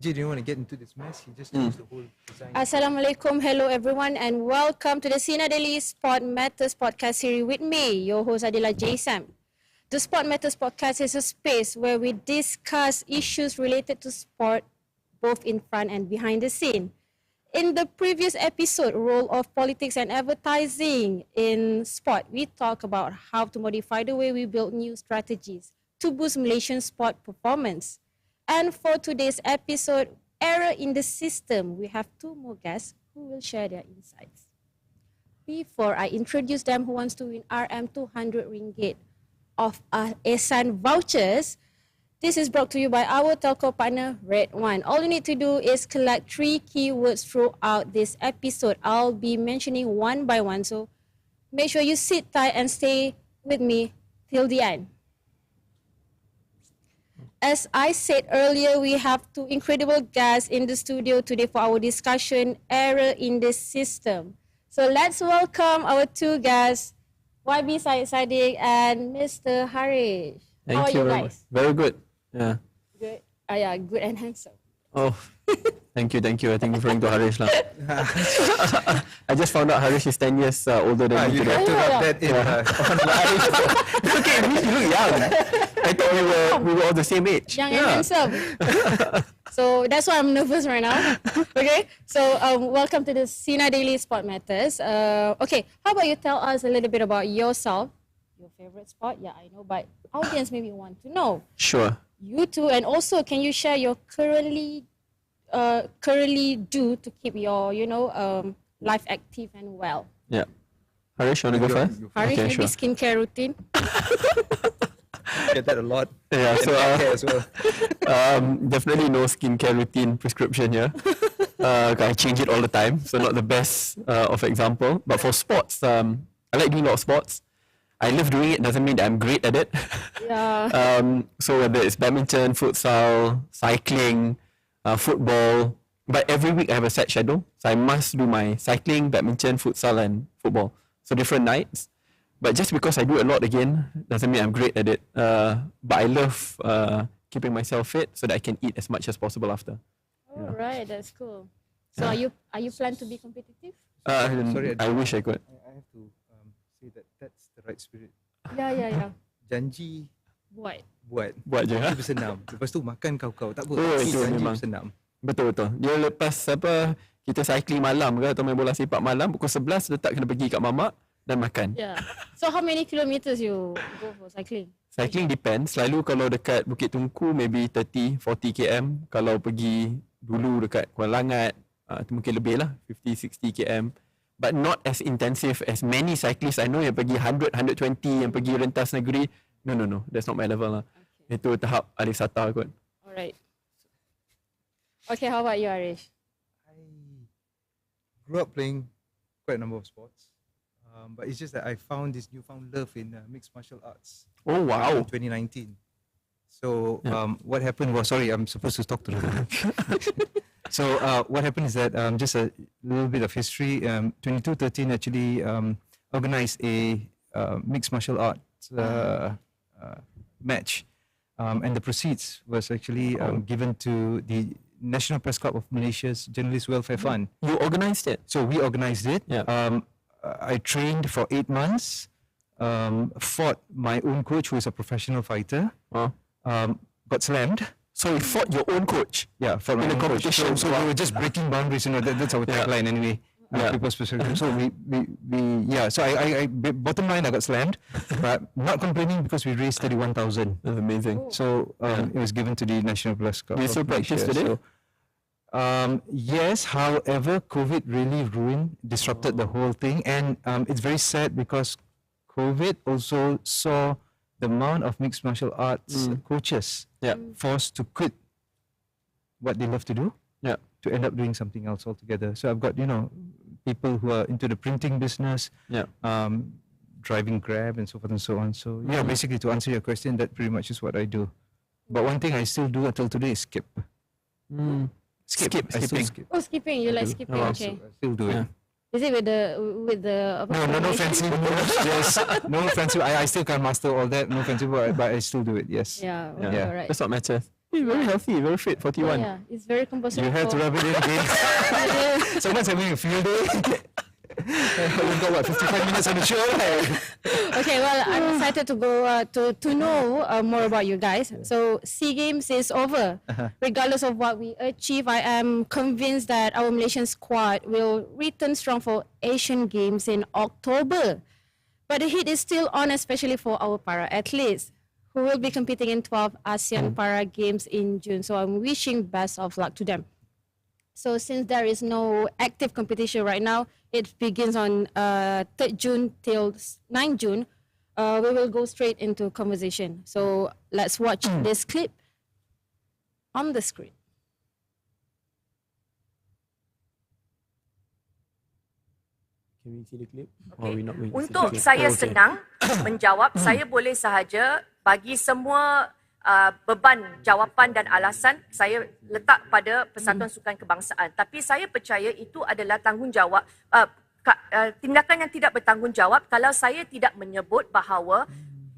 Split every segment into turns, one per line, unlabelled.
Did you want to get into this mess? He just changed the whole design.
Assalamualaikum, hello everyone, and welcome to the Sinar Daily Sport Matters podcast series with me, your host Adila J. Sam. The Sport Matters podcast is a space where we discuss issues related to sport, both in front and behind the scene. In the previous episode, role of politics and advertising in sport, we talk about how to modify the way we build new strategies to boost Malaysian sport performance. And for today's episode, Error in the System, we have two more guests who will share their insights. Before I introduce them who wants to win RM200 ringgit of Ehsan vouchers, this is brought to you by our telco partner, Red One. All you need to do is collect 3 keywords throughout this episode. I'll be mentioning one by one, so make sure you sit tight and stay with me till the end. As I said earlier, we have two incredible guests in the studio today for our discussion, Error in the System. So let's welcome our two guests, YB Syed Sadiq and Mr. Harish. How are you guys?
Very good. Yeah.
Good. Yeah, good and handsome.
Oh, thank you. I think referring to Harish lah. I just found out Harish is 10 years older than me
You
today.
have to rub that in online.
Okay, you look young. I thought we were all the same age.
Young and handsome. So that's why I'm nervous right now. Okay, so welcome to the Sinar Daily Sport Matters. Okay, how about you tell us a little bit about yourself, your favorite sport? Yeah, I know, but audience maybe want to know.
Sure.
You too, and also can you share your currently do to keep your life active and well?
Yeah. Harish, you want to go first?
Harish,
Okay,
maybe
sure.
skincare routine.
Get that a lot.
Yeah, so
As well.
definitely no skincare routine prescription here. I change it all the time, so not the best of example. But for sports, I like doing a lot of sports. I love doing it, doesn't mean that I'm great at it.
Yeah.
So whether it's badminton, futsal, cycling, football, but every week I have a set schedule. So I must do my cycling, badminton, futsal and football. So different nights. But just because I do a lot again, doesn't mean I'm great at it. But I love keeping myself fit so that I can eat as much as possible after.
All right, that's cool. So are you plan to be competitive?
Sorry,
I wish I could.
I have to say that that's the right spirit.
Yeah.
Janji
What?
Buat je.
Janji bersenam. Lepas tu makan kau-kau. Tak apa.
Oh,
Tapi
itu
janji
memang.
bersenam.
Betul. Dia lepas kita cycling malam ke atau main bola sepak malam, pukul 11 letak kena pergi kat mamak dan makan.
Yeah. So how many kilometers you go for cycling?
Cycling depends. Selalu kalau dekat Bukit Tungku maybe 30-40 km. Kalau pergi dulu dekat Kuala Langat, tu mungkin lebih lah, 50-60 km. But not as intensive as many cyclists I know yang pergi 100-120, yang pergi rentas negeri. No. That's not my level lah.
Okay.
Itu tahap Alif Sata kot.
Alright. Okay, how about you, Arish?
I grew up playing quite a number of sports. But it's just that I found this newfound love in mixed martial arts.
Oh wow.
In 2019. So what happened was, sorry, I'm supposed to talk to them. So what happened is that just a little bit of history. 2213 actually organized a mixed martial arts match, and the proceeds was actually given to the National Press Club of Malaysia's Journalist Welfare Fund.
You organised it?
So we organized it.
Yeah.
I trained for 8 months. Fought my own coach, who is a professional fighter. Got slammed.
So you fought your own coach?
Yeah, for my
In a
own coach.
competition.
So we were just breaking boundaries. That's our tagline anyway. People's perspective. So we So I bottom line, I got slammed, but not complaining because we raised 31,000.
That's amazing.
So it was given to the National Press Club.
Do you still practice today?
So, yes, however, COVID really disrupted the whole thing, and it's very sad because COVID also saw the amount of mixed martial arts coaches forced to quit what they love to do to end up doing something else altogether. So I've got, people who are into the printing business, driving Grab and so forth and so on. So basically to answer your question, that pretty much is what I do. But one thing I still do until today is skip.
Skipping.
I still skip.
Oh, skipping. You like skipping? Okay.
I still do it.
Is it with the
No fancy moves. Yes, no fancy. I still can't master all that. No fancy, but I still do it. Yes.
Yeah.
Yeah.
Okay, alright.
That's what matters. He's very healthy, very fit, 41.
Yeah, it's very compulsory.
You have to rub it in again. Someone's having a field day. We've got what, 55 minutes on the show, right?
Okay, well, I'm excited to go to know more about you guys. So, SEA Games is over. Regardless of what we achieve, I am convinced that our Malaysian squad will return strong for Asian Games in October. But the heat is still on, especially for our para athletes who will be competing in 12 ASEAN Para Games in June. So, I'm wishing best of luck to them. So since there is no active competition right now, it begins on 3rd June till 9th June. We will go straight into conversation. So let's watch this clip on the screen.
Can we see the clip? Or are we not going to see the
Untuk
clip?
saya
Oh, okay.
senang menjawab, saya boleh sahaja bagi semua beban jawapan dan alasan saya letak pada Persatuan Sukan Kebangsaan. Tapi saya percaya itu adalah tanggungjawab, tindakan yang tidak bertanggungjawab kalau saya tidak menyebut bahawa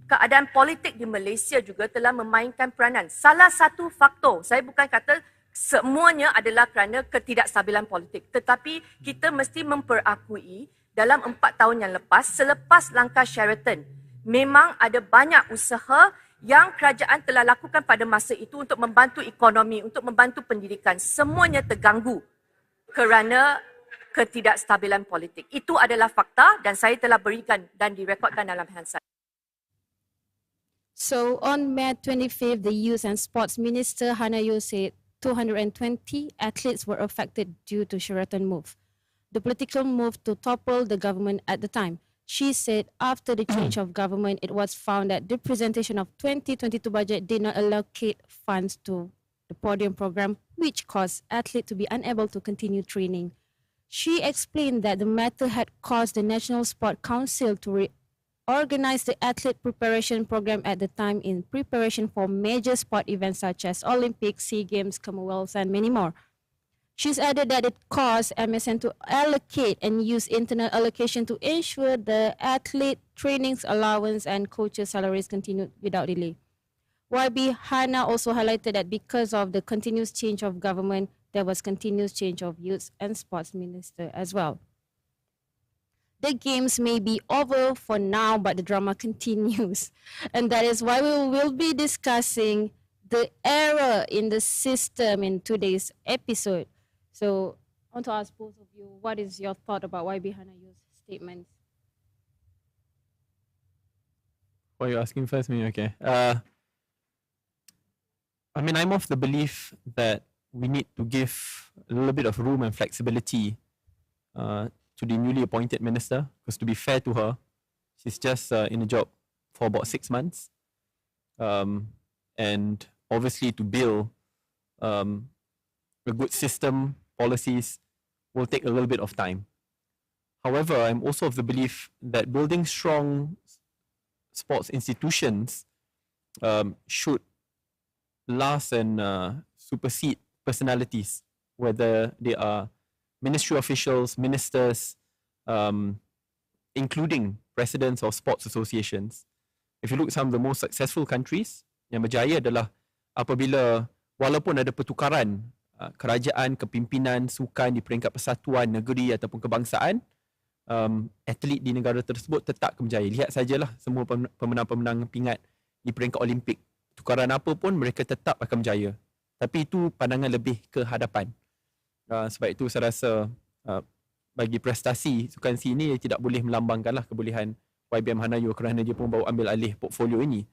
keadaan politik di Malaysia juga telah memainkan peranan. Salah satu faktor, saya bukan kata semuanya adalah kerana ketidakstabilan politik. Tetapi kita mesti memperakui dalam 4 tahun yang lepas, selepas langkah Sheraton, memang ada banyak usaha yang kerajaan telah lakukan pada masa itu untuk membantu ekonomi, untuk membantu pendidikan. Semuanya terganggu kerana ketidakstabilan politik. Itu adalah fakta dan saya telah berikan dan direkodkan dalam handset.
So on May 25th, the Youth and Sports Minister Hannah Yeoh said 220 athletes were affected due to Sheraton move, the political move to topple the government at the time. She said after the change of government, it was found that the presentation of 2022 budget did not allocate funds to the podium program, which caused athletes to be unable to continue training. She explained that the matter had caused the National Sport Council to organize the athlete preparation program at the time in preparation for major sport events such as Olympics, SEA Games, Commonwealth, and many more. She's added that it caused MSN to allocate and use internal allocation to ensure the athlete trainings allowance and coaches' salaries continued without delay. YB Hannah also highlighted that because of the continuous change of government, there was continuous change of youth and sports minister as well. The games may be over for now, but the drama continues. And that is why we will be discussing the error in the system in today's episode. So I want to ask both of you, what is your thought about YB Hannah Yeoh's statements?
Why are you asking first? Me, okay. I mean, I'm of the belief that we need to give a little bit of room and flexibility to the newly appointed minister, because to be fair to her, she's just in a job for about 6 months. And obviously to build a good system, policies will take a little bit of time. However, I'm also of the belief that building strong sports institutions should last and supersede personalities, whether they are ministry officials, ministers, including presidents of sports associations. If you look at some of the most successful countries, yang berjaya adalah apabila walaupun ada pertukaran kerajaan, kepimpinan, sukan di peringkat persatuan, negeri ataupun kebangsaan, atlet di negara tersebut tetap berjaya. Lihat sajalah semua pemenang-pemenang pingat di peringkat Olimpik. Tukaran apa pun mereka tetap akan berjaya. Tapi itu pandangan lebih ke hadapan. Sebab itu saya rasa bagi prestasi sukan SEA ini tidak boleh melambangkanlah kebolehan YBM Hannah Yeoh kerana dia pun baru ambil alih portfolio ini.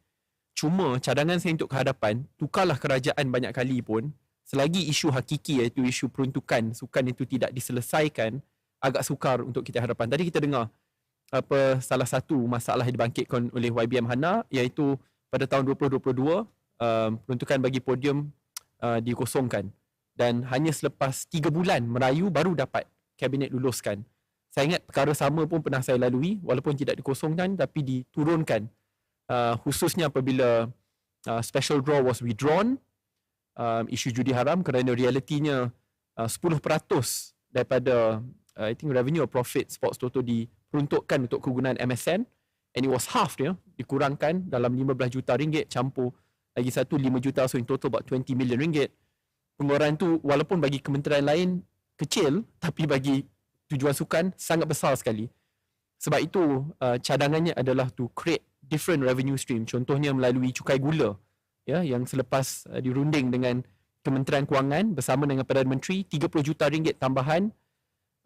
Cuma cadangan saya untuk kehadapan, tukarlah kerajaan banyak kali pun, selagi isu hakiki iaitu isu peruntukan sukan itu tidak diselesaikan, agak sukar untuk kita hadapan. Tadi kita dengar salah satu masalah yang dibangkitkan oleh YBM Hannah iaitu pada tahun 2022 peruntukan bagi podium dikosongkan dan hanya selepas 3 bulan merayu baru dapat kabinet luluskan. Saya ingat perkara sama pun pernah saya lalui walaupun tidak dikosongkan tapi diturunkan, khususnya apabila special draw was withdrawn, isu judi haram, kerana realitinya 10% daripada I think revenue or profit Sports Toto diperuntukkan untuk kegunaan MSN, and it was half dia, dikurangkan dalam 15 juta ringgit campur lagi satu 5 juta, so in total about 20 million ringgit. Pengeluaran tu walaupun bagi kementerian lain kecil, tapi bagi tujuan sukan sangat besar sekali. Sebab itu cadangannya adalah to create different revenue stream. Contohnya melalui cukai gula, ya, yang selepas dirunding dengan Kementerian Kewangan bersama dengan Perdana Menteri, 30 juta ringgit tambahan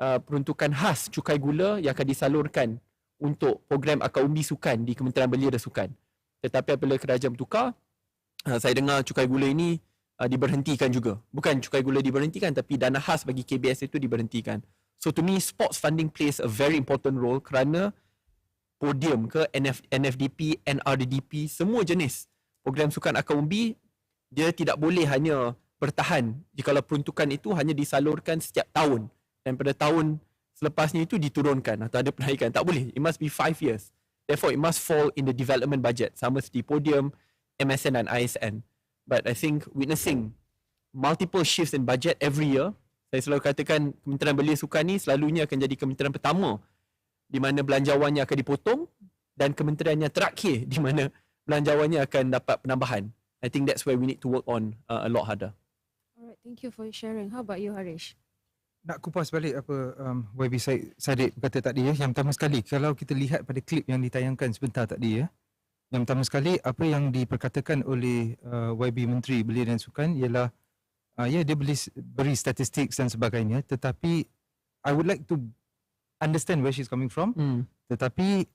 peruntukan khas cukai gula yang akan disalurkan untuk program akar umbi sukan di Kementerian Belia dan Sukan. Tetapi apabila kerajaan bertukar, saya dengar cukai gula ini diberhentikan juga. Bukan cukai gula diberhentikan, tapi dana khas bagi KBS itu diberhentikan. So to me, sports funding plays a very important role kerana podium ke NFDP, NRDDP, semua jenis program sukan akar umbi, dia tidak boleh hanya bertahan jikalau peruntukan itu hanya disalurkan setiap tahun dan pada tahun selepasnya itu diturunkan atau ada penaikan. Tak boleh. It must be 5 years. Therefore, it must fall in the development budget. Sama seperti podium, MSN dan ISN. But I think witnessing multiple shifts in budget every year, saya selalu katakan Kementerian Belia Sukan ni selalunya akan jadi kementerian pertama di mana belanjawannya akan dipotong dan kementerian yang terakhir di mana belanjawannya akan dapat penambahan. I think that's where we need to work on a lot harder.
Alright, thank you for sharing. How about you, Harish?
Nak kupas balik apa YB Sadiq kata tadi ya. Yang pertama sekali, kalau kita lihat pada klip yang ditayangkan sebentar tadi ya. Yang pertama sekali, apa yang diperkatakan oleh YB Menteri Belia dan Sukan ialah ya, dia beri statistik dan sebagainya, tetapi I would like to understand where she's coming from. Tetapi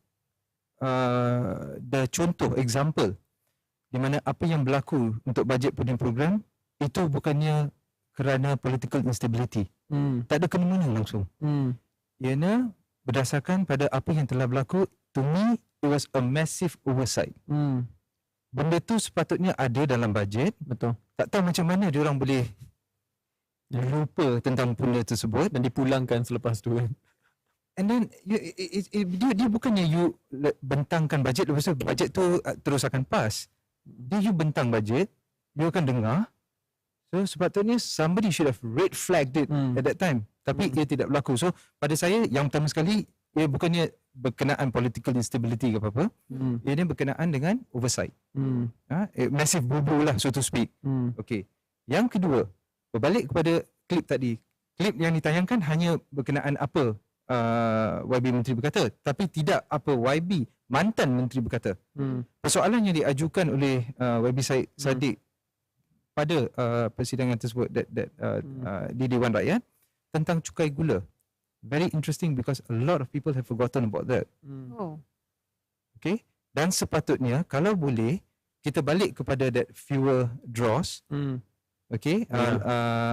the contoh, example di mana apa yang berlaku untuk bajet podium program itu bukannya kerana political instability. Tak ada kena-mengena langsung. Ianya berdasarkan pada apa yang telah berlaku. To me, it was a massive oversight. Benda tu sepatutnya ada dalam bajet.
Betul.
Tak tahu macam mana diorang boleh lupa tentang benda tersebut
Dan dipulangkan selepas tu kan.
and then dia bukannya you bentangkan bajet lepas tu bajet tu terus akan pas. Dia you bentang bajet, you akan dengar. So sepatutnya somebody should have red flagged it at that time. Tapi ia tidak berlaku. So pada saya yang pertama sekali, ia bukannya berkenaan political instability ke apa-apa. Ia ni berkenaan dengan oversight. Massive bubble lah, so to speak. Okay. Yang kedua, berbalik kepada klip tadi. Klip yang ditayangkan hanya berkenaan apa YB Menteri berkata, tapi tidak apa YB mantan Menteri berkata. Persoalan yang diajukan oleh YB Sadiq pada persidangan tersebut di Dewan Rakyat tentang cukai gula. Very interesting because a lot of people have forgotten about that.
Oh.
Okay. Dan sepatutnya kalau boleh kita balik kepada that fewer draws. Okay.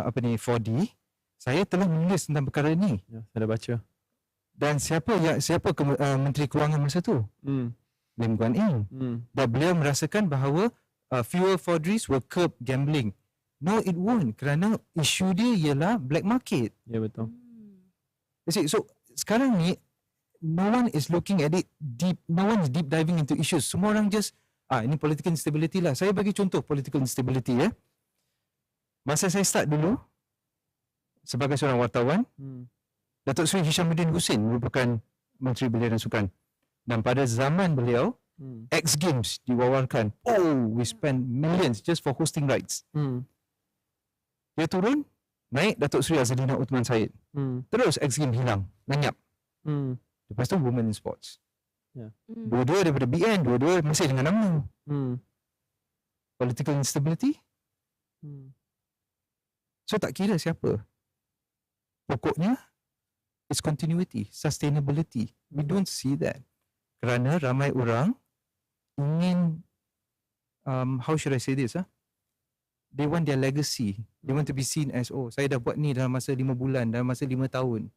Apa ni 4D. Saya telah menulis tentang perkara ini.
Ya, saya dah baca.
Dan siapa Menteri Kewangan masa tu? Lim Guan Eng. Dan beliau merasakan bahawa fewer 4Ds will curb gambling. No, it won't. Kerana isu dia ialah black market.
Ya, betul.
You see, so sekarang ni no one is looking at it deep. No one is deep diving into issues. Semua orang just ini political instability lah. Saya bagi contoh political instability ya. Masa saya start dulu sebagai seorang wartawan, Datuk Seri Hishamuddin Hussein merupakan Menteri Belia dan Sukan. Dan pada zaman beliau, X Games diwawarkan. Oh, we spend millions just for hosting rights. Dia turun, naik Datuk Seri Azalina Uthman Said. Terus X Games hilang, lenyap. Lepas tu Women in Sports. Dua-dua daripada BN, dua-dua masih dengan nama. Political instability. So tak kira siapa. Pokoknya, it's continuity, sustainability. We don't see that. Kerana ramai orang ingin, how should I say this? They want their legacy. They want to be seen as, oh, saya dah buat ni dalam masa 5 bulan, dalam masa 5 tahun.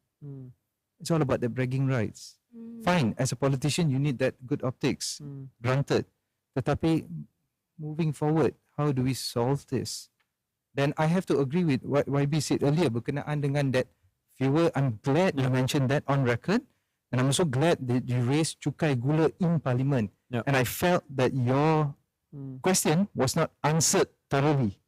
It's all about the bragging rights. Fine, as a politician, you need that good optics. Granted. Tetapi, moving forward, how do we solve this? Then I have to agree with what YB said earlier berkenaan dengan that fewer. I'm glad you mentioned that on record. And I'm also glad that you raised cukai gula in Parliament. And I felt that your question was not answered thoroughly.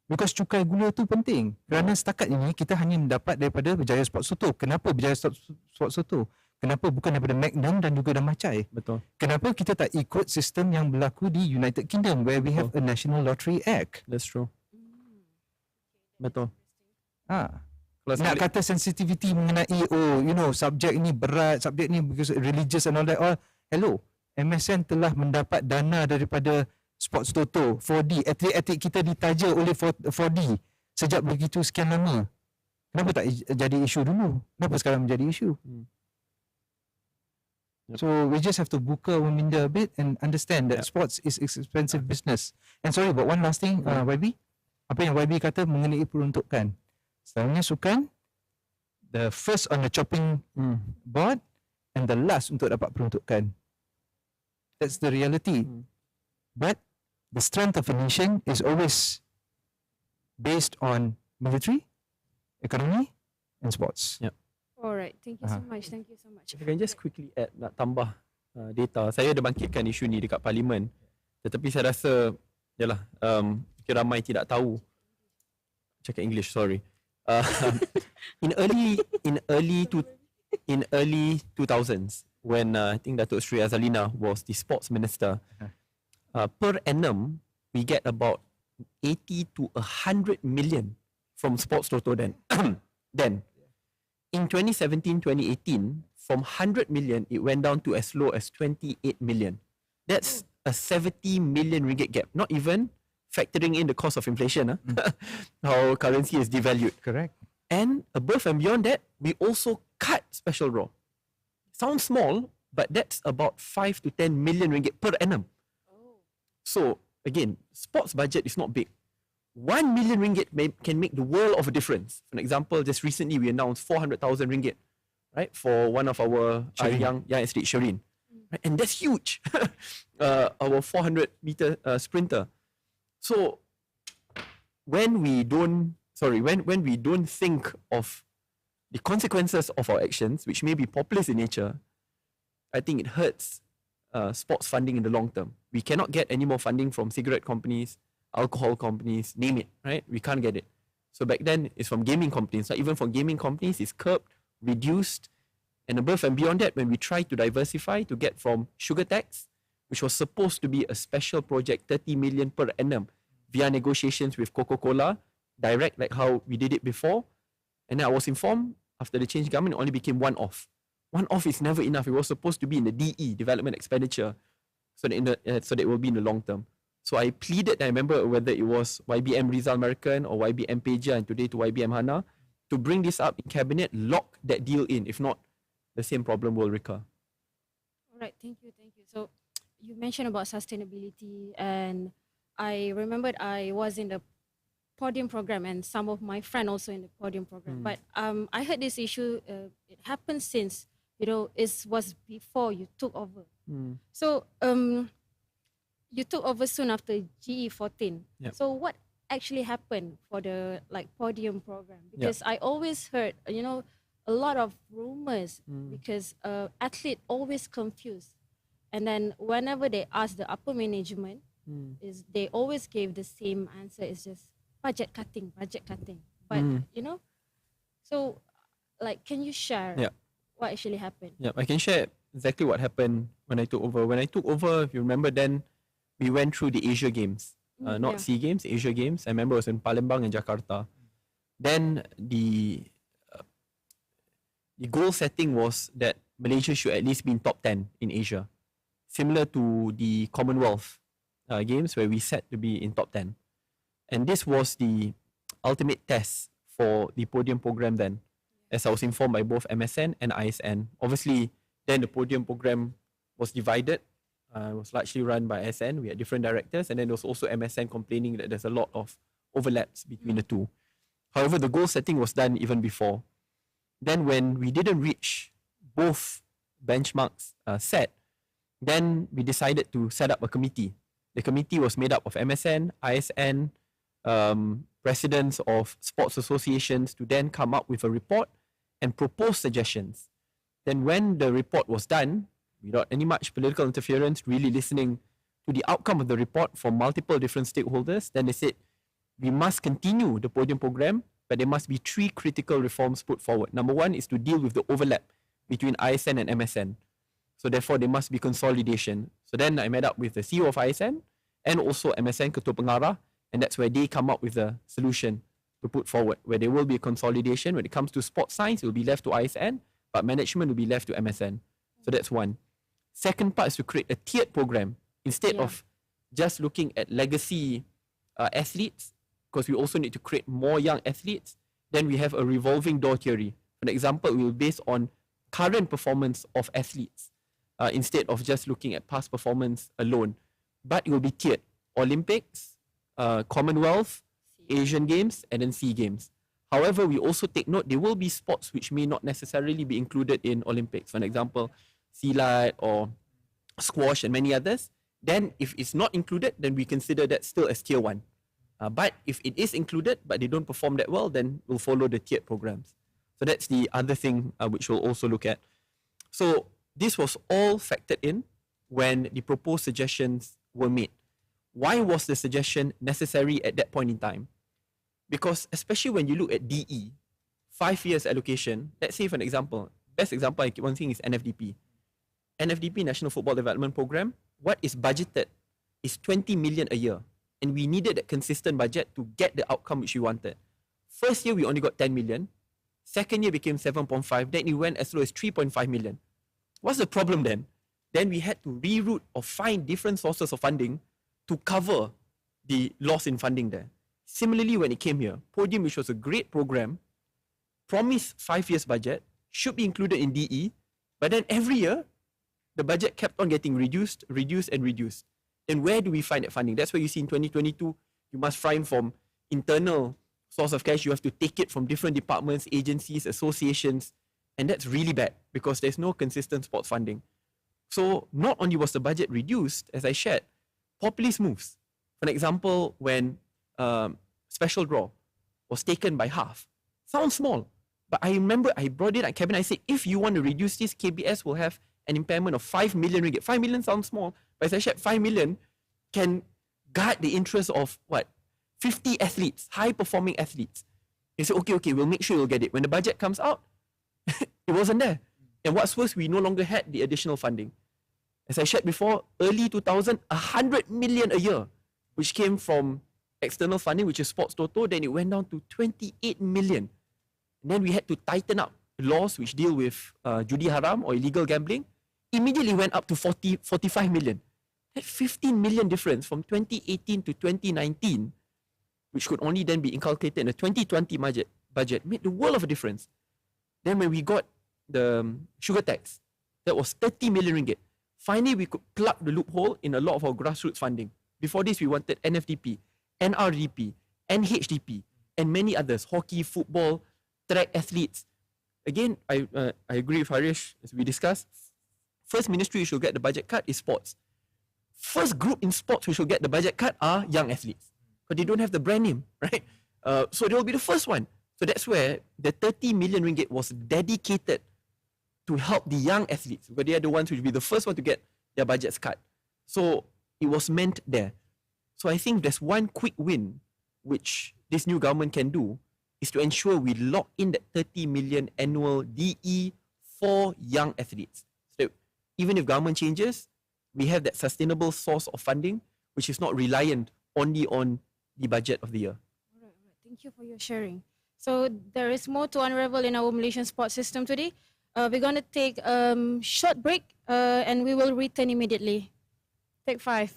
Because cukai gula tu penting. Kerana setakat ini kita hanya mendapat daripada Berjaya Sport Soto. Kenapa Berjaya Sport Soto? Kenapa bukan daripada Magnum dan juga Damacai?
Betul.
Kenapa kita tak ikut sistem yang berlaku di United Kingdom where we have a National Lottery Act?
That's true. Betul. Kalau
Nak kata sensitivity mengenai subjek ni berat, subjek ni because religious and all that all. Hello, MSN telah mendapat dana daripada Sports Toto 4D. Atlet-atlet kita ditaja oleh 4D sejak begitu sekian lama. Kenapa tak jadi isu dulu? Kenapa sekarang menjadi isu?
Yep.
So we just have to buka our minda a bit and understand that sports is expensive business. And sorry, but one last thing, YB. Apa yang YB kata mengenai peruntukan. Sebenarnya sukan, the first on the chopping board and the last untuk dapat peruntukan. That's the reality. But the strength of a nation is always based on military, economy and sports.
Yep.
Alright, thank you so much. Thank you so much.
If I can just quickly add, nak tambah data. Saya ada bangkitkan isu ni dekat parlimen. Tetapi saya rasa, mungkin ramai tidak tahu. Cakap English, sorry. In early 2000s, when I think Datuk Sri Azalina was the sports minister, per annum we get about 80 to 100 million from Sports Toto then. Then in 2017-2018, from 100 million it went down to as low as 28 million. That's a 70 million ringgit gap. Not even factoring in the cost of inflation, how currency is devalued.
Correct.
And above and beyond that, we also cut special draw. Sounds small, but that's about 5 to 10 million ringgit per annum. So again, sports budget is not big. 1 million ringgit can make the world of a difference. For example, just recently we announced 400,000 ringgit, right, for one of our young athlete, Shireen. Right? And that's huge. Our 400 meter sprinter. So when we don't think of the consequences of our actions, which may be populist in nature, I think it hurts sports funding in the long term. We cannot get any more funding from cigarette companies, alcohol companies, name it, right? We can't get it. So back then, it's from gaming companies. So even from gaming companies, it's curbed, reduced, and above and beyond that, when we try to diversify to get from sugar tax, which was supposed to be a special project, 30 million per annum, via negotiations with Coca-Cola, direct like how we did it before. And then I was informed, after the change government, it only became one-off. One-off is never enough. It was supposed to be in the DE, development expenditure, so that it will be in the long term. So I pleaded, I remember whether it was YBM Rizal American or YBM Peja and today to YBM Hana, to bring this up in cabinet, lock that deal in. If not, the same problem will recur.
Alright, thank you. So you mentioned about sustainability, and I remembered I was in the podium program and some of my friends also in the podium program. But I heard this issue, it happened since, it was before you took over. So you took over soon after GE14.
Yep.
So what actually happened for the podium program? Because I always heard, a lot of rumors because athletes always confused. And then whenever they ask the upper management, they always gave the same answer. It's just budget cutting. But, so can you share what actually happened?
Yeah, I can share exactly what happened when I took over. When I took over, if you remember then, we went through the Asia Games, not SEA Games, Asia Games. I remember it was in Palembang and Jakarta. Then the goal setting was that Malaysia should at least be in top 10 in Asia, similar to the Commonwealth Games where we set to be in top 10. And this was the ultimate test for the podium program then, as I was informed by both MSN and ISN. Obviously, then the podium program was divided. It was largely run by SN. We had different directors, and then there was also MSN complaining that there's a lot of overlaps between the two. However, the goal setting was done even before. Then when we didn't reach both benchmarks set, then we decided to set up a committee. The committee was made up of MSN, ISN, presidents of sports associations to then come up with a report and propose suggestions. Then when the report was done, without any much political interference, really listening to the outcome of the report from multiple different stakeholders, then they said, we must continue the podium program, but there must be 3 critical reforms put forward. Number 1 is to deal with the overlap between ISN and MSN. So therefore, there must be consolidation. So then I met up with the CEO of ISN and also MSN, Ketua Pengarah, and that's where they come up with a solution to put forward, where there will be a consolidation. When it comes to sports science, it will be left to ISN, but management will be left to MSN. So that's one. Second part is to create a tiered program instead of just looking at legacy athletes, because we also need to create more young athletes. Then we have a revolving door theory. For example, we will base on current performance of athletes instead of just looking at past performance alone. But it will be tiered: Olympics, Commonwealth, Asian Games, and then SEA Games. However, we also take note there will be sports which may not necessarily be included in Olympics. For example, silat or squash and many others. Then if it's not included, then we consider that still as tier 1. But if it is included, but they don't perform that well, then we'll follow the tiered programs. So that's the other thing which we'll also look at. So this was all factored in when the proposed suggestions were made. Why was the suggestion necessary at that point in time? Because especially when you look at DE, 5 years allocation, let's say for an example, best example I keep on seeing is NFDP. NFDP, National Football Development Program, what is budgeted is 20 million a year. And we needed that consistent budget to get the outcome which we wanted. First year, we only got 10 million. Second year became 7.5. Then it went as low as 3.5 million. What's the problem then? Then we had to reroute or find different sources of funding to cover the loss in funding there. Similarly, when it came here, Podium, which was a great program, promised 5 years budget, should be included in DE, but then every year, the budget kept on getting reduced. Then where do we find that funding? That's why you see in 2022, you must find from internal source of cash. You have to take it from different departments, agencies, associations, and that's really bad because there's no consistent sports funding. So not only was the budget reduced, as I shared, populist moves. For example, when special draw was taken by half, sounds small, but I remember I brought it at cabinet. I said, if you want to reduce this, KBS will have an impairment of 5 million ringgit. 5 million sounds small, but as I said, 5 million can guard the interest of 50 athletes, high-performing athletes. They said, okay, we'll make sure you'll get it. When the budget comes out, it wasn't there. And what's worse, we no longer had the additional funding. As I shared before, early 2000, 100 million a year, which came from external funding, which is Sports Toto. Then it went down to 28 million. And then we had to tighten up laws which deal with judi haram or illegal gambling. Immediately went up to 45 million. That 15 million difference from 2018 to 2019, which could only then be inculcated in the 2020 budget, made the world of a difference. Then when we got the sugar tax, that was 30 million ringgit. Finally, we could plug the loophole in a lot of our grassroots funding. Before this, we wanted NFDP, NRDP, NHDP, and many others, hockey, football, track athletes. Again, I agree with Harish, as we discussed. First ministry which will get the budget cut is sports. First group in sports which will get the budget cut are young athletes. But they don't have the brand name, right? So they will be the first one. So that's where the 30 million ringgit was dedicated to help the young athletes, because they are the ones who will be the first one to get their budgets cut. So it was meant there. So I think there's one quick win which this new government can do is to ensure we lock in that 30 million annual DE for young athletes. So even if government changes, we have that sustainable source of funding, which is not reliant only on the budget of the year.
All right. Thank you for your sharing. So there is more to unravel in our Malaysian sports system today. We're going to take a short break and we will return immediately. Take 5.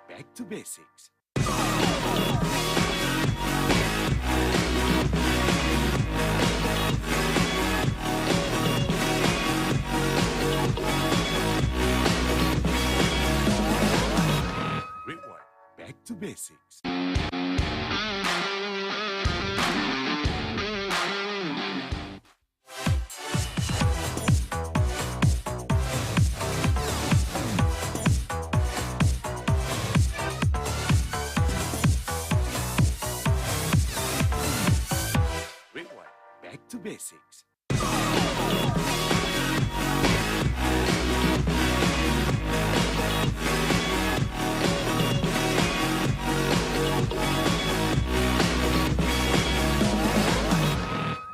Back to basics. Rewind. Back to basics. basics.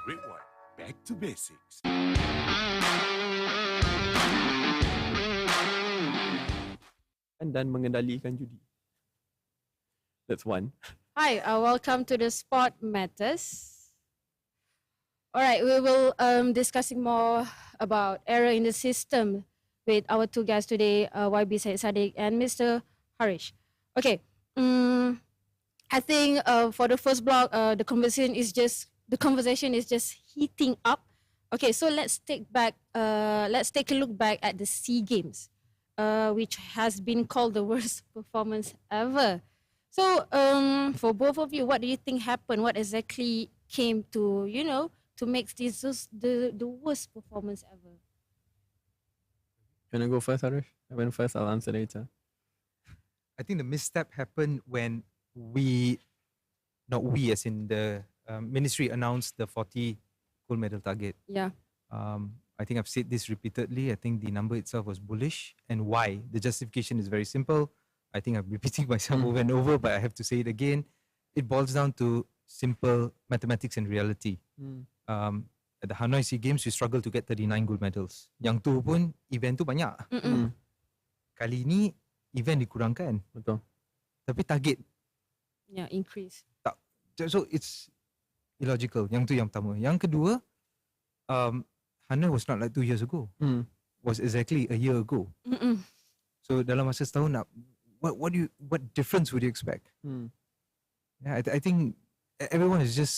Rewind. Back to basics.
Dan mengendalikan judi. That's one.
Hi, welcome to the Sport Matters. Alright, we will discussing more about error in the system with our two guests today, YB Syed Sadiq and Mr. Harish. Okay, I think for the first block, the conversation is just heating up. Okay, so let's take a look back at the SEA Games, which has been called the worst performance ever. So, for both of you, what do you think happened? What exactly came to to make this just the worst performance ever?
You wanna go first, Harish? I went first. I'll answer later.
I think the misstep happened when not we as in the ministry announced the 40 gold medal target.
Yeah.
I think I've said this repeatedly. I think the number itself was bullish. And why? The justification is very simple. I think I'm repeating myself over and over, but I have to say it again. It boils down to simple mathematics and reality. At the Hanoi SEA Games, we struggled to get 39 gold medals. Yang tu pun, event tu banyak. Kali ni, event dikurangkan.
Betul.
Tapi target
Yeah, increase.
tak. So, it's illogical. Yang tu yang pertama. Yang kedua, Hanoi was not like 2 years ago. Was exactly a year ago. So dalam masa setahun nak, what difference would you expect? Yeah, I think everyone is just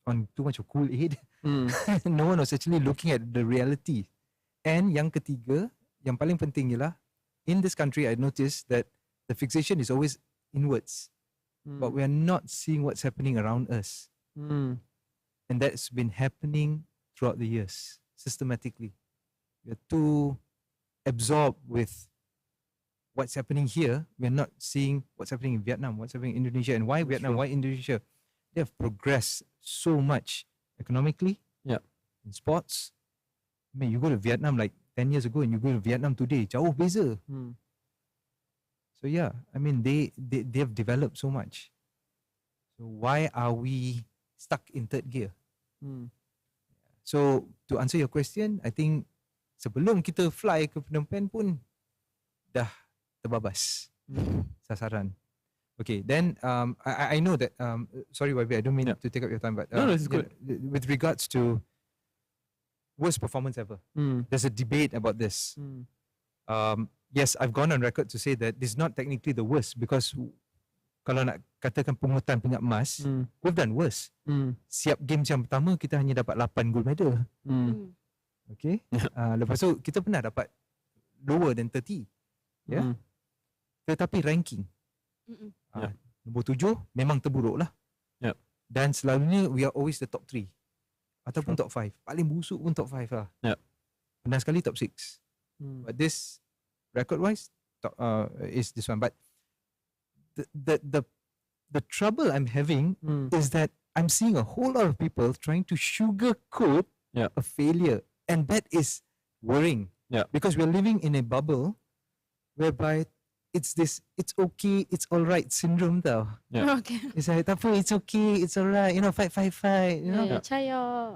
on too much of Kool-Aid. No one was actually looking at the reality. And yang ketiga, yang paling penting ialah, in this country I noticed that the fixation is always inwards. But we are not seeing what's happening around us. And that's been happening throughout the years, systematically. We are too absorbed with what's happening here. We are not seeing what's happening in Vietnam, what's happening in Indonesia. And why Vietnam, why Indonesia? They have progressed so much economically, in sports. I mean, you go to Vietnam like 10 years ago and you go to Vietnam today, jauh beza. So yeah, I mean, they have developed so much. So why are we stuck in third gear? So to answer your question, I think sebelum kita fly ke Phnom Penh pun dah terbabas sasaran. Okay, then I know that sorry YB, I don't mean to take up your time, but
No, it's good.
With regards to worst performance ever, there's a debate about this. Yes, I've gone on record to say that this is not technically the worst, because kalau nak katakan pungutan pingat emas, we've done worse. Siap games yang pertama kita hanya dapat 8 gold medal. Okay. Lepas tu kita pernah dapat lower than 30. Yeah. Tetapi ranking. Nombor 7 memang terburuk lah. Dan selalunya we are always the top 3. Ataupun top 5. Paling busuk pun top 5 lah. Pernah sekali top 6. But this, record-wise, is this one. But the trouble I'm having is that I'm seeing a whole lot of people trying to sugarcoat a failure. And that is worrying. Because we're living in a bubble whereby it's okay, it's alright syndrome tau.
Okay.
It's like, tak apa, it's okay, it's alright, fight, you know.
Cayo.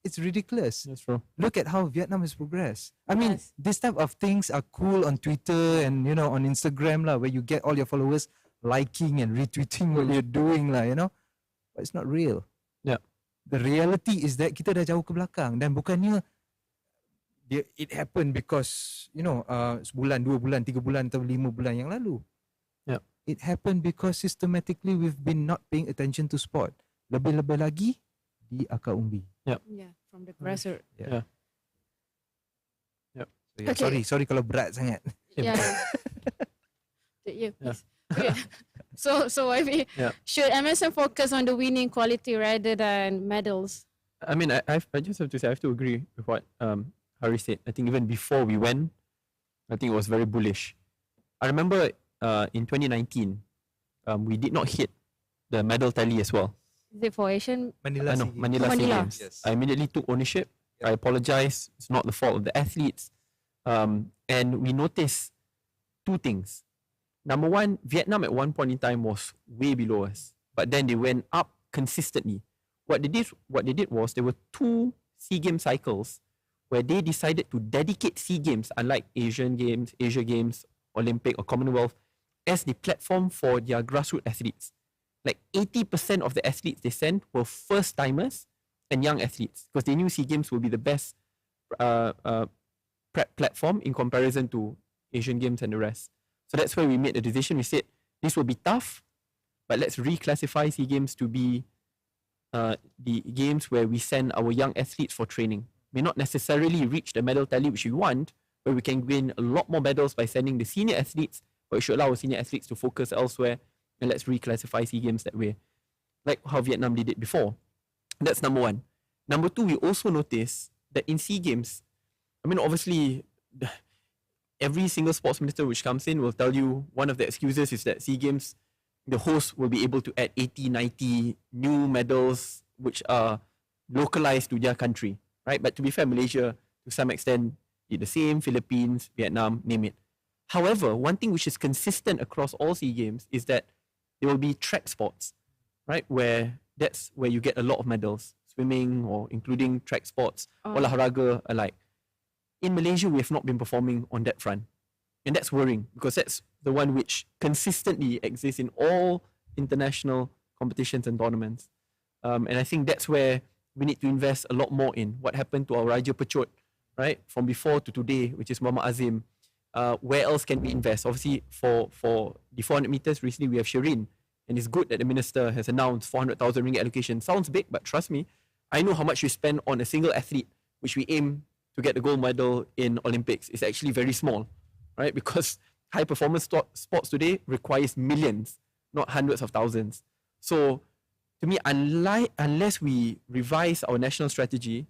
It's ridiculous.
That's true.
Look at how Vietnam has progressed. I mean, this type of things are cool on Twitter and, on Instagram lah, where you get all your followers liking and retweeting what you're doing lah, But it's not real. The reality is that kita dah jauh ke belakang, dan bukannya it happened because, sebulan, 2 bulan, 3 bulan atau 5 bulan yang lalu. It happened because systematically we've been not paying attention to sport. Lebih-lebih lagi di akar umbi.
Yeah, from the grassroots.
So, okay. Sorry kalau berat sangat.
Yeah. Please. Okay. So YB, should MSM focus on the winning quality rather than medals?
I mean, I just have to say, I have to agree with what Hari said. I think even before we went, I think it was very bullish. I remember in 2019, we did not hit the medal tally as well.
Is it for Asian?
Manila.
No,
SEA Games.
Manila SEA
Manila.
Games.
Yes.
I immediately took ownership. I apologize. It's not the fault of the athletes. And we noticed two things. Number one, Vietnam at one point in time was way below us, but then they went up consistently. What they did was there were two SEA Games cycles where they decided to dedicate SEA Games, unlike Asian Games, Asia Games, Olympic or Commonwealth, as the platform for their grassroots athletes. Like 80% of the athletes they sent were first timers and young athletes because they knew SEA Games would be the best prep platform in comparison to Asian Games and the rest. So that's why we made the decision. We said this will be tough, but let's reclassify SEA Games to be the games where we send our young athletes for training. May not necessarily reach the medal tally which we want, where we can win a lot more medals by sending the senior athletes, but we should allow our senior athletes to focus elsewhere, and let's reclassify SEA Games that way, like how Vietnam did it before. That's number one. Number two, we also noticed that in SEA Games, I mean, obviously, every single sports minister which comes in will tell you one of the excuses is that SEA Games, the host will be able to add 80, 90 new medals which are localized to their country, right? But to be fair, Malaysia, to some extent, did the same, Philippines, Vietnam, name it. However, one thing which is consistent across all SEA Games is that there will be track sports, right? Where that's where you get a lot of medals, swimming or including track sports, olahraga alike. In Malaysia, we have not been performing on that front. And that's worrying because that's the one which consistently exists in all international competitions and tournaments. And I think that's where we need to invest a lot more in what happened to our Raja Pechot, right? From before to today, which is Muhammad Azim. Where else can we invest? Obviously, for the 400 meters, recently we have Shireen. And it's good that the minister has announced 400,000 ringgit allocation. Sounds big, but trust me, I know how much we spend on a single athlete, which we aim to get the gold medal in Olympics. It's actually very small, right? Because high performance sports today requires millions, not hundreds of thousands. So to me, unless we revise our national strategy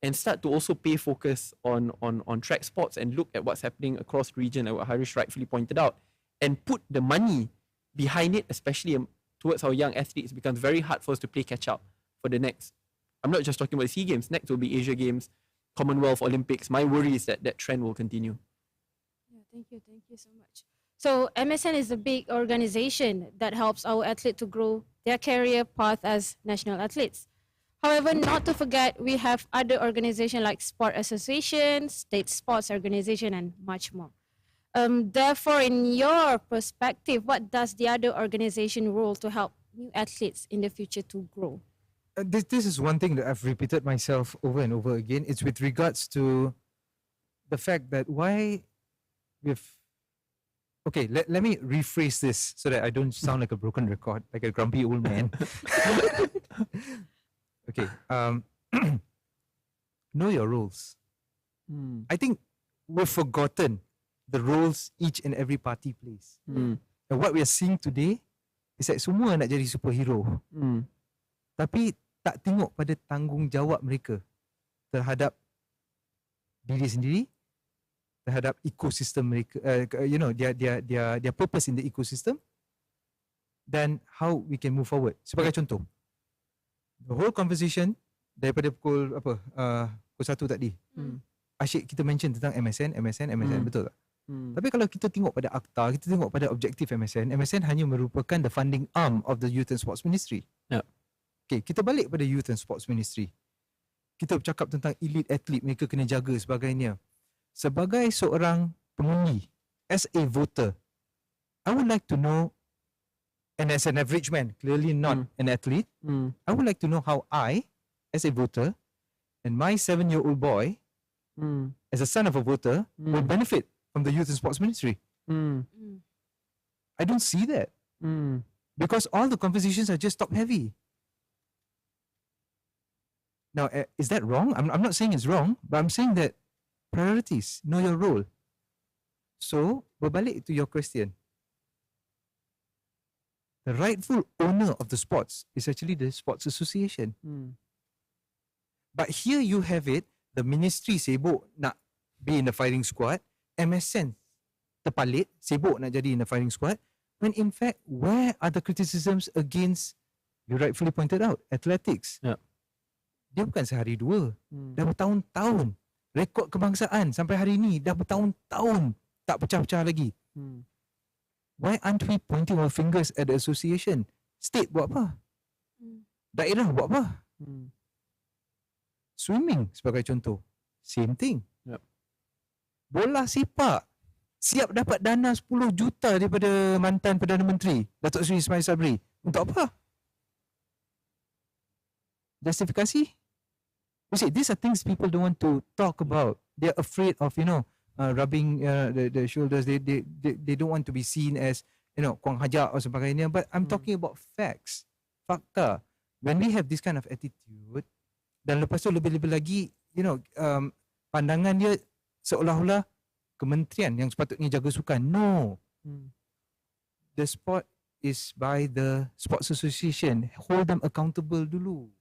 and start to also pay focus on track sports and look at what's happening across the region, like what Harish rightfully pointed out, and put the money behind it, especially towards our young athletes, it becomes very hard for us to play catch up for the next. I'm not just talking about the SEA Games. Next will be Asia Games, Commonwealth, Olympics. My worry is that that trend will continue.
Yeah, thank you so much. So MSN is a big organization that helps our athletes to grow their career path as national athletes. However, not to forget, we have other organizations like sport associations, state sports organization, and much more. Therefore, in your perspective, what does the other organization role to help new athletes in the future to grow?
This is one thing that I've repeated myself over and over again. It's with regards to the fact that why we've... Okay, let me rephrase this so that I don't sound like a broken record, like a grumpy old man. Okay, know your roles. I think we've forgotten the roles each and every party plays. And what we are seeing today is that semua nak jadi superhero. Tapi tak tengok pada tanggungjawab mereka terhadap diri sendiri, terhadap ekosistem mereka, their purpose in the ecosystem, dan how we can move forward. Sebagai contoh, the whole conversation daripada pukul pukul 1 tadi, asyik kita mention tentang MSN, betul tak? Tapi kalau kita tengok pada akta, kita tengok pada objektif MSN hanya merupakan the funding arm of the Youth and Sports Ministry.
Yeah.
Okay, kita balik pada Youth and Sports Ministry. Kita bercakap tentang elite athlete, mereka kena jaga sebagainya. Sebagai seorang pengundi, as a voter, I would like to know, and as an average man, clearly not an athlete, I would like to know how I, as a voter, and my 7-year-old boy, as a son of a voter, will benefit from the Youth and Sports Ministry. I don't see that. Because all the conversations are just top heavy. Now, is that wrong? I'm not saying it's wrong, but I'm saying that priorities, know your role. So, berbalik to your question. The rightful owner of the sports is actually the sports association. But here you have it, the ministry sibuk nak be in the firing squad, MSN terpalit, sibuk nak jadi in the firing squad, when in fact, where are the criticisms against you rightfully pointed out, athletics.
Yeah.
Dia bukan sehari dua. Dah bertahun-tahun. Rekod kebangsaan sampai hari ni dah bertahun-tahun tak pecah-pecah lagi. Why aren't we pointing our fingers at the association? State buat apa? Daerah buat apa? Swimming sebagai contoh. Same thing.
Yep.
Bola sepak. Siap dapat dana 10 juta daripada mantan Perdana Menteri Datuk Seri Ismail Sabri. Untuk apa? Justifikasi? You see, these are things people don't want to talk about. They're afraid of, rubbing the shoulders. They don't want to be seen as, kuang hajak or sebagainya. But I'm talking about facts. Fakta. When we have this kind of attitude, dan lepas tu lebih-lebih lagi, pandangan dia seolah-olah kementerian yang sepatutnya jaga sukan. No. The sport is by the Sports Association. Hold them accountable dulu.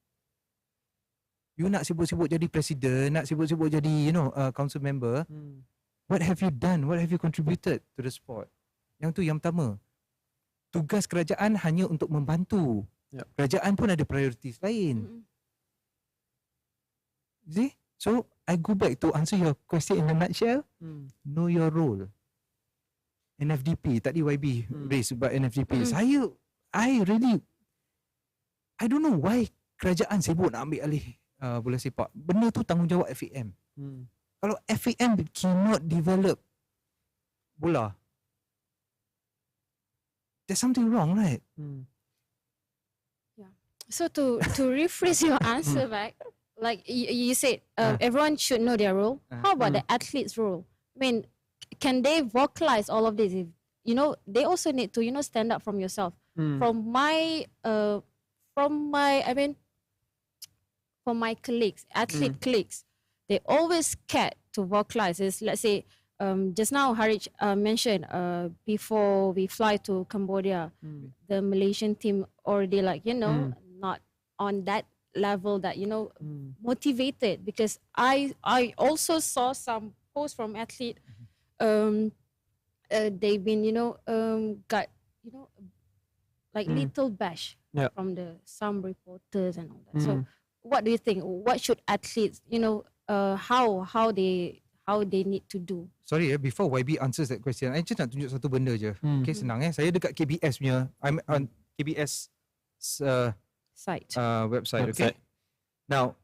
You nak sibuk-sibuk jadi presiden, nak sibuk-sibuk jadi, council member. What have you done? What have you contributed to the sport? Yang tu yang pertama. Tugas kerajaan hanya untuk membantu.
Yep.
Kerajaan pun ada priorities lain. See? So, I go back to answer your question in a nutshell. Know your role. NFDP, tadi YB raise about NFDP. I don't know why kerajaan sibuk nak ambil alih bola sepak. Benda tu tanggungjawab FAM. Kalau FAM cannot develop bola, there's something wrong, right?
So to rephrase your answer back, like you said, everyone should know their role. How about the athlete's role? I mean, can they vocalize all of this? If, they also need to, stand up from yourself. From my colleagues, athlete colleagues, they always scared to vocalize. It's, let's say, just now Harich mentioned before we fly to Cambodia, the Malaysian team already not on that level that motivated, because I also saw some posts from athlete. They've been got little bash from some reporters and all that. So what do you think? What should athletes how they need to do?
Sorry, before YB answers that question, I just nak tunjuk satu benda je. Okay, senang Saya dekat KBS punya, I'm on KBS
Site.
Website. Okay. Now,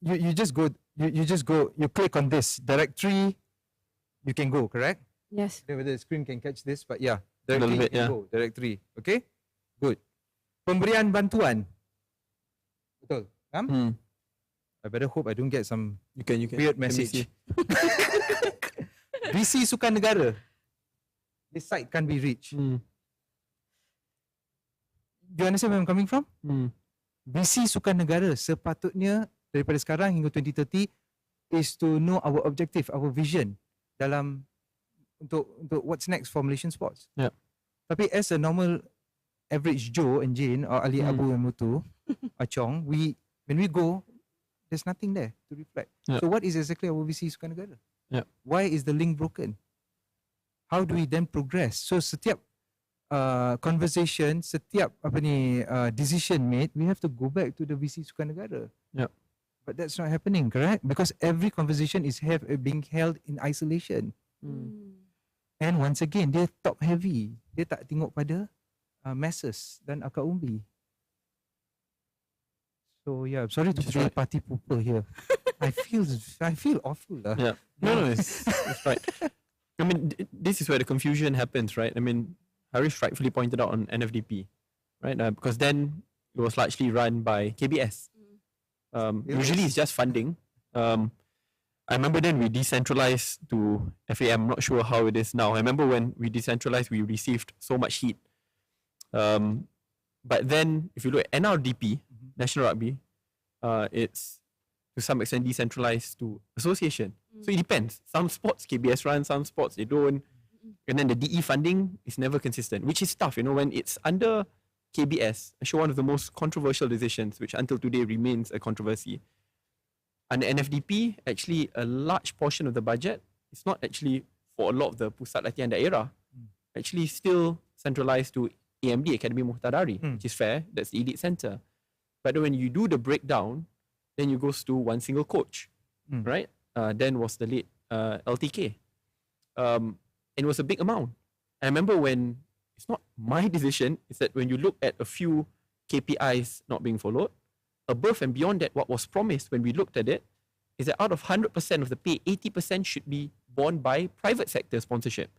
you just go, you click on this directory, you can go, correct?
Yes.
I don't know whether the screen can catch this, but yeah,
A little
directory,
bit,
you can
yeah.
go, directory. Okay, good. Pemberian bantuan. Betul. I better hope I don't get some
You can.
weird
Let me
message.
see.
VC Sukan Negara. This site can't be reached. Do you understand where I'm coming from? VC Sukan Negara sepatutnya daripada sekarang hingga 2030 is to know our objective, our vision dalam untuk what's next for Malaysian sports.
Yeah.
Tapi as a normal average Joe and Jane or Ali Abu and Mutu, Achong, when we go, there's nothing there to reflect.
Yeah.
So what is exactly our VC Sukan Negara?
Yeah.
Why is the link broken? How do we then progress? So setiap conversation, setiap decision made, we have to go back to the VC Sukan Negara.
Yeah.
But that's not happening, correct? Because every conversation is being held in isolation. And once again, dia top heavy. Dia tak tengok pada masses dan akar umbi. So yeah, sorry to play party pooper here. I feel awful lah.
Yeah. No, it's right. I mean, this is where the confusion happens, right? I mean, Harish rightfully pointed out on NFDP, right? Because then it was largely run by KBS. Usually it's just funding. I remember then we decentralized to FAM. I'm not sure how it is now. I remember when we decentralized, we received so much heat. But then if you look at NRDP, National Rugby, it's to some extent decentralized to association. So it depends. Some sports KBS run, some sports they don't. And then the DE funding is never consistent, which is tough, when it's under KBS, actually one of the most controversial decisions, which until today remains a controversy. Under NFDP, actually a large portion of the budget is not actually for a lot of the pusat latihan daerah. Actually still centralized to AMD, Academy Muhtadari, which is fair. That's the elite center. But when you do the breakdown, then you goes to one single coach, right? Then was the late LTK. And it was a big amount. I remember when, it's not my decision, it's that when you look at a few KPIs not being followed, above and beyond that, what was promised when we looked at it, is that out of 100% of the pay, 80% should be borne by private sector sponsorship.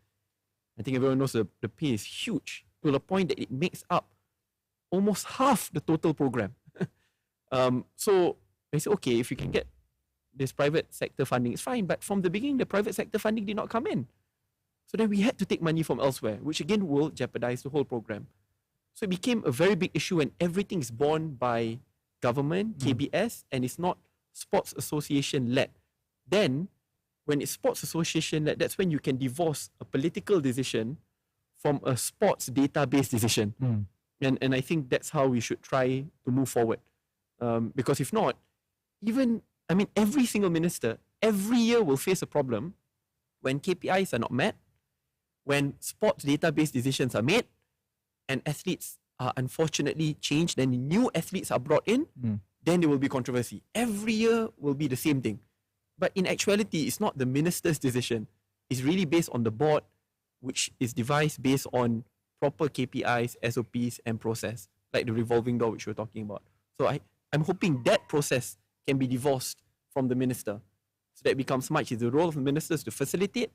I think everyone knows the pay is huge to the point that it makes up almost half the total program. So I said, okay, if you can get this private sector funding, it's fine. But from the beginning, the private sector funding did not come in. So then we had to take money from elsewhere, which again will jeopardize the whole program. So it became a very big issue when everything is borne by government, KBS, and it's not sports association led. Then, when it's sports association led, that's when you can divorce a political decision from a sports database decision. And I think that's how we should try to move forward. Because if not, every single minister, every year will face a problem when KPIs are not met, when sports database decisions are made, and athletes are unfortunately changed, and new athletes are brought in, then there will be controversy. Every year will be the same thing. But in actuality, it's not the minister's decision. It's really based on the board, which is devised based on proper KPIs, SOPs, and process, like the revolving door which we're talking about. So I'm hoping that process can be divorced from the minister, so that it becomes much. It's the role of the ministers to facilitate,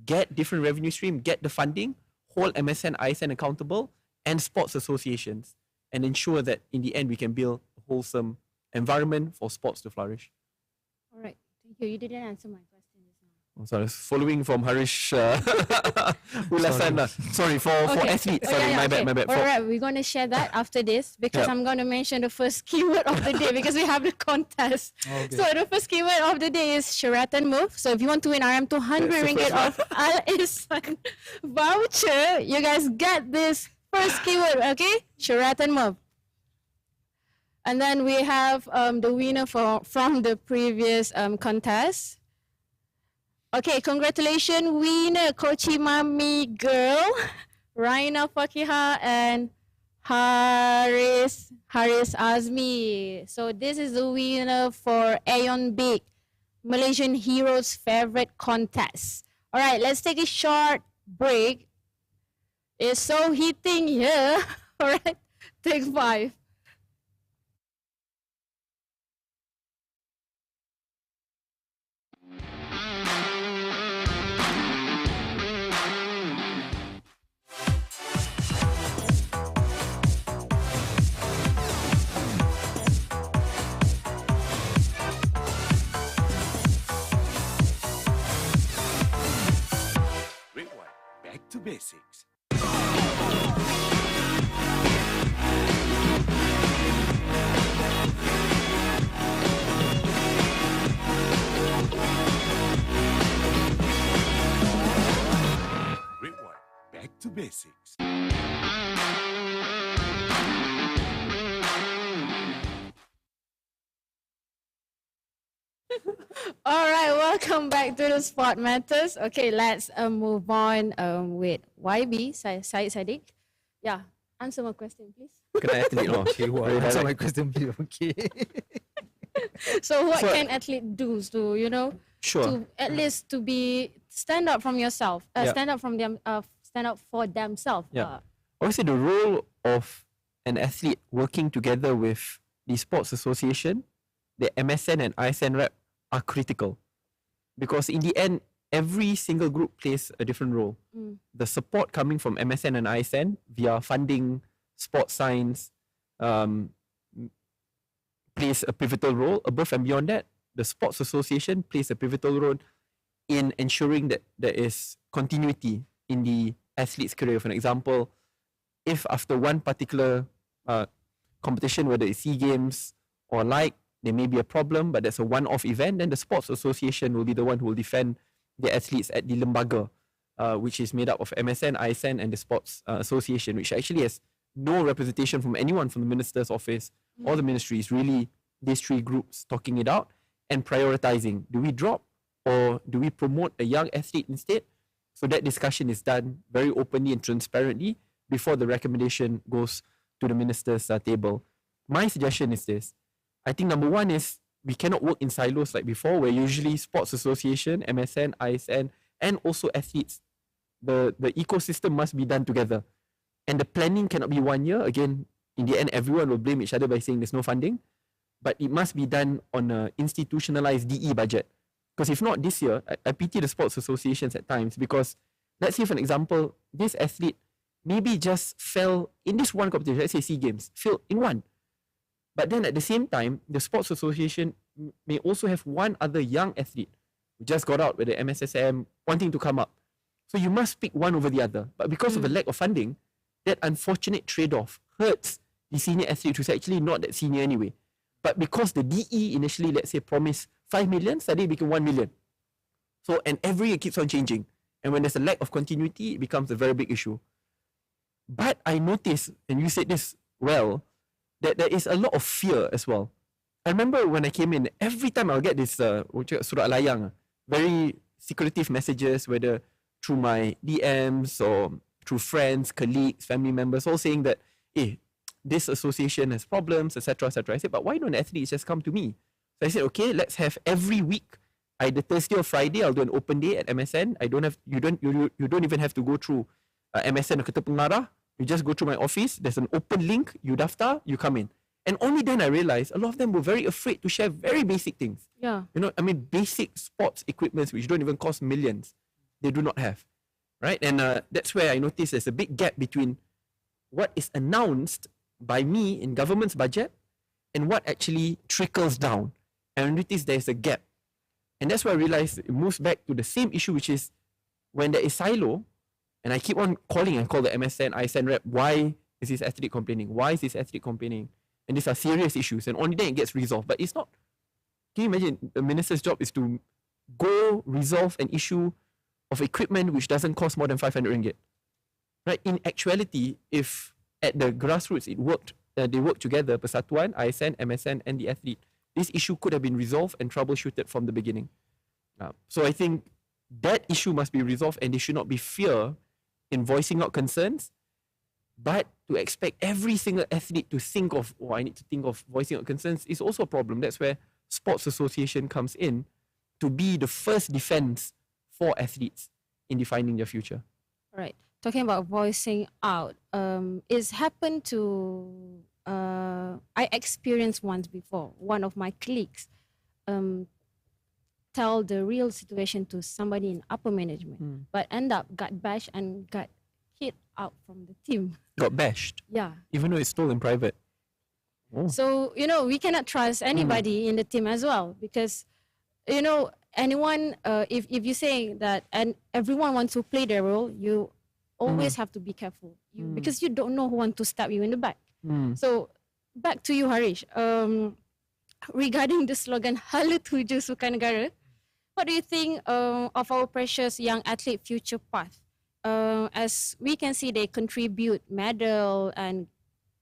get different revenue stream, get the funding, hold MSN, ISN accountable, and sports associations, and ensure that in the end we can build a wholesome environment for sports to flourish.
All right. Thank you. You didn't answer my question just now.
So I was following from Harish Ulasan. Sorry, for athletes. Sorry, my bad.
All right, we're going to share that after this because I'm going to mention the first keyword of the day because we have the contest.
Okay.
So the first keyword of the day is Sheraton Move. So if you want to win RM 200 ringgit of Al Ihsan voucher, you guys get this first keyword, okay? Sheraton Move. And then we have the winner from the previous contest. Okay, congratulations, winner, Kochi Mami Girl, Raina Fakiha and Haris Azmi. So this is the winner for Aeon Big, Malaysian Heroes Favorite Contest. All right, let's take a short break. It's so heating here. All right, take 5.
Rewind. Back to basics. Rewind. Back to basics.
All right, welcome back to the Sport Matters. Okay, let's move on with YB, Syed Sadiq. Yeah, answer my question, please.
Kena athlete lah.
Okay, answer my question, please. Okay.
So what can athlete do to,
Sure.
to at least to be stand up from yourself,
Yeah.
stand up for themselves.
Yeah. Obviously, the role of an athlete working together with the sports association, the MSN and ISN rep are critical, because in the end, every single group plays a different role. The support coming from MSN and ISN via funding, sports science, plays a pivotal role. Above and beyond that, the sports association plays a pivotal role in ensuring that there is continuity in the athlete's career. For example, if after one particular competition, whether it's SEA Games or like, there may be a problem, but that's a one-off event, then the sports association will be the one who will defend the athletes at the lembaga, which is made up of MSN, ISN, and the sports association, which actually has no representation from anyone from the minister's office or the ministry. It's really these three groups talking it out and prioritizing. Do we drop or do we promote a young athlete instead? So that discussion is done very openly and transparently before the recommendation goes to the minister's table. My suggestion is this. I think number one is we cannot work in silos like before, where usually sports association, MSN, ISN, and also athletes, the ecosystem must be done together. And the planning cannot be 1 year. Again, in the end, everyone will blame each other by saying there's no funding. But it must be done on an institutionalized DE budget. Because if not this year, I pity the sports associations at times, because let's say, for an example, this athlete maybe just fell in this one competition, let's say SEA Games, failed in one. But then at the same time, the sports association may also have one other young athlete who just got out with the MSSM wanting to come up. So you must pick one over the other. But because of the lack of funding, that unfortunate trade-off hurts the senior athlete who's actually not that senior anyway. But because the DE initially, let's say, promised 5 million, suddenly it became 1 million. So, and every year keeps on changing. And when there's a lack of continuity, it becomes a very big issue. But I noticed, and you said this well, that there is a lot of fear as well. I remember when I came in, every time I'll get this surat layang, very secretive messages, whether through my DMs or through friends, colleagues, family members, all saying that, this association has problems, etc., etc. I said, but why don't athletes just come to me? So I said, okay, let's have every week, either Thursday or Friday, I'll do an open day at MSN. You don't even have to go through MSN or Ketua Pengarah. You just go through my office. There's an open link. You daftar, you come in. And only then I realized a lot of them were very afraid to share very basic things.
Yeah.
You know, I mean, basic sports equipments which don't even cost millions, they do not have, right? And that's where I noticed there's a big gap between what is announced by me in government's budget and what actually trickles down. And I noticed there's a gap. And that's why I realized it moves back to the same issue, which is when there is silo, and I keep on calling and call the MSN, ISN rep, why is this athlete complaining? Why is this athlete complaining? And these are serious issues, and only then it gets resolved. But it's not. Can you imagine the minister's job is to go resolve an issue of equipment which doesn't cost more than 500 ringgit? Right? In actuality, if at the grassroots it worked, they worked together, Persatuan, ISN, MSN, and the athlete, this issue could have been resolved and troubleshooted from the beginning. So I think that issue must be resolved, and there should not be fear in voicing out concerns, but to expect every single athlete to think of, I need to think of voicing out concerns is also a problem. That's where sports association comes in to be the first defense for athletes in defining their future.
All right. Talking about voicing out, it's happened to, I experienced once before. One of my colleagues tell the real situation to somebody in upper management, but end up got bashed and got kicked out from the team.
Got bashed,
Yeah.
even though it's still in private. Oh.
So, we cannot trust anybody in the team as well, because, anyone, if you say that and everyone wants to play their role, you always have to be careful because you don't know who wants to stab you in the back. So, back to you, Harish. Regarding the slogan, Hala Tuju Sukan Negara, what do you think of our precious young athlete future path? As we can see, they contribute medal and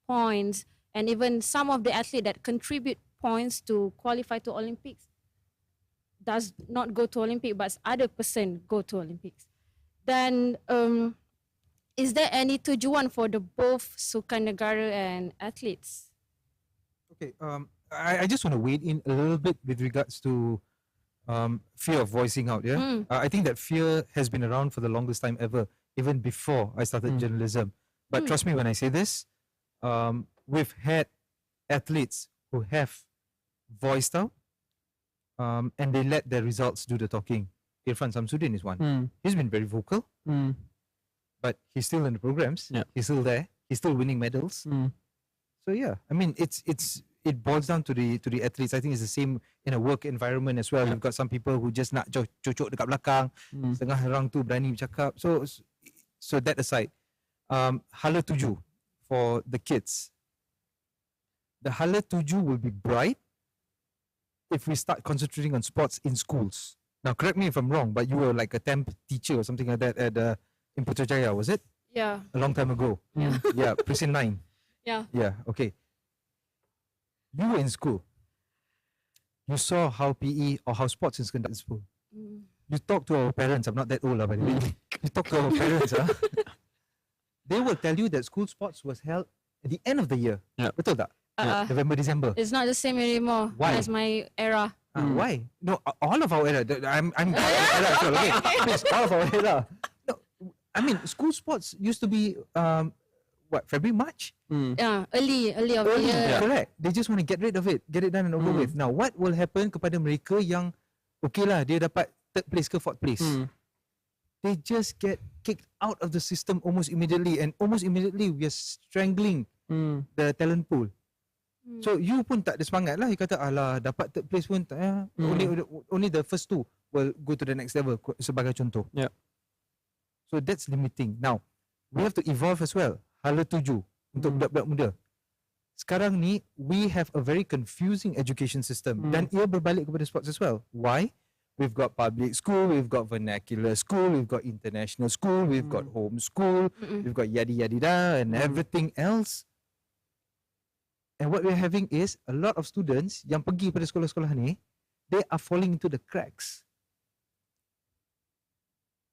points, and even some of the athletes that contribute points to qualify to Olympics does not go to Olympics, but other person go to Olympics. Then, is there any tujuan for the both Sukan Negara and athletes?
Okay, I just want to wade in a little bit with regards to fear of voicing out. Yeah, I think that fear has been around for the longest time ever, even before I started journalism. But trust me when I say this, we've had athletes who have voiced out, and they let their results do the talking. Irfan Samsudin is one. He's been very vocal, but he's still in the programs.
Yeah.
He's still there. He's still winning medals. So yeah, I mean, it boils down to the athletes. I think it's the same in a work environment as well. You've got some people who just nak cocok dekat belakang, setengah orang tu berani bercakap. So that aside, Hala Tuju for the kids. The Hala Tuju will be bright if we start concentrating on sports in schools. Now, correct me if I'm wrong, but you were like a temp teacher or something like that at in Putrajaya, was it?
Yeah.
A long time ago. Yeah, Precinct 9.
Yeah.
Yeah, okay. You were in school. You saw how PE or how sports is conducted in school. You talk to our parents. I'm not that old, by the way. You talk to our parents. they will tell you that school sports was held at the end of the year.
Yeah.
Betul tak?
Uh,
November, December.
It's not the same anymore
Why?
as my era.
Why? No, all of our era. I'm part of our era as well. Okay, please, all of our era. No, I mean, school sports used to be February, March.
Yeah, early of the
Early,
year.
correct. They just want to get rid of it, get it done and over with. Now, what will happen kepada mereka yang okay lah, dia dapat third place ke fourth place? They just get kicked out of the system almost immediately, and almost immediately we are strangling the talent pool. So you pun tak ada semangat lah. You kata alah dapat third place pun tak ya. Only the first two will go to the next level sebagai contoh.
Yeah.
So that's limiting. Now we have to evolve as well. Hala 7 untuk budak-budak muda. Sekarang ni we have a very confusing education system dan ia berbalik kepada sports as well. Why? We've got public school, we've got vernacular school, we've got international school, we've got home school, we've got yadi yadi da and everything else. And what we're having is a lot of students yang pergi pada sekolah-sekolah ni, they are falling into the cracks.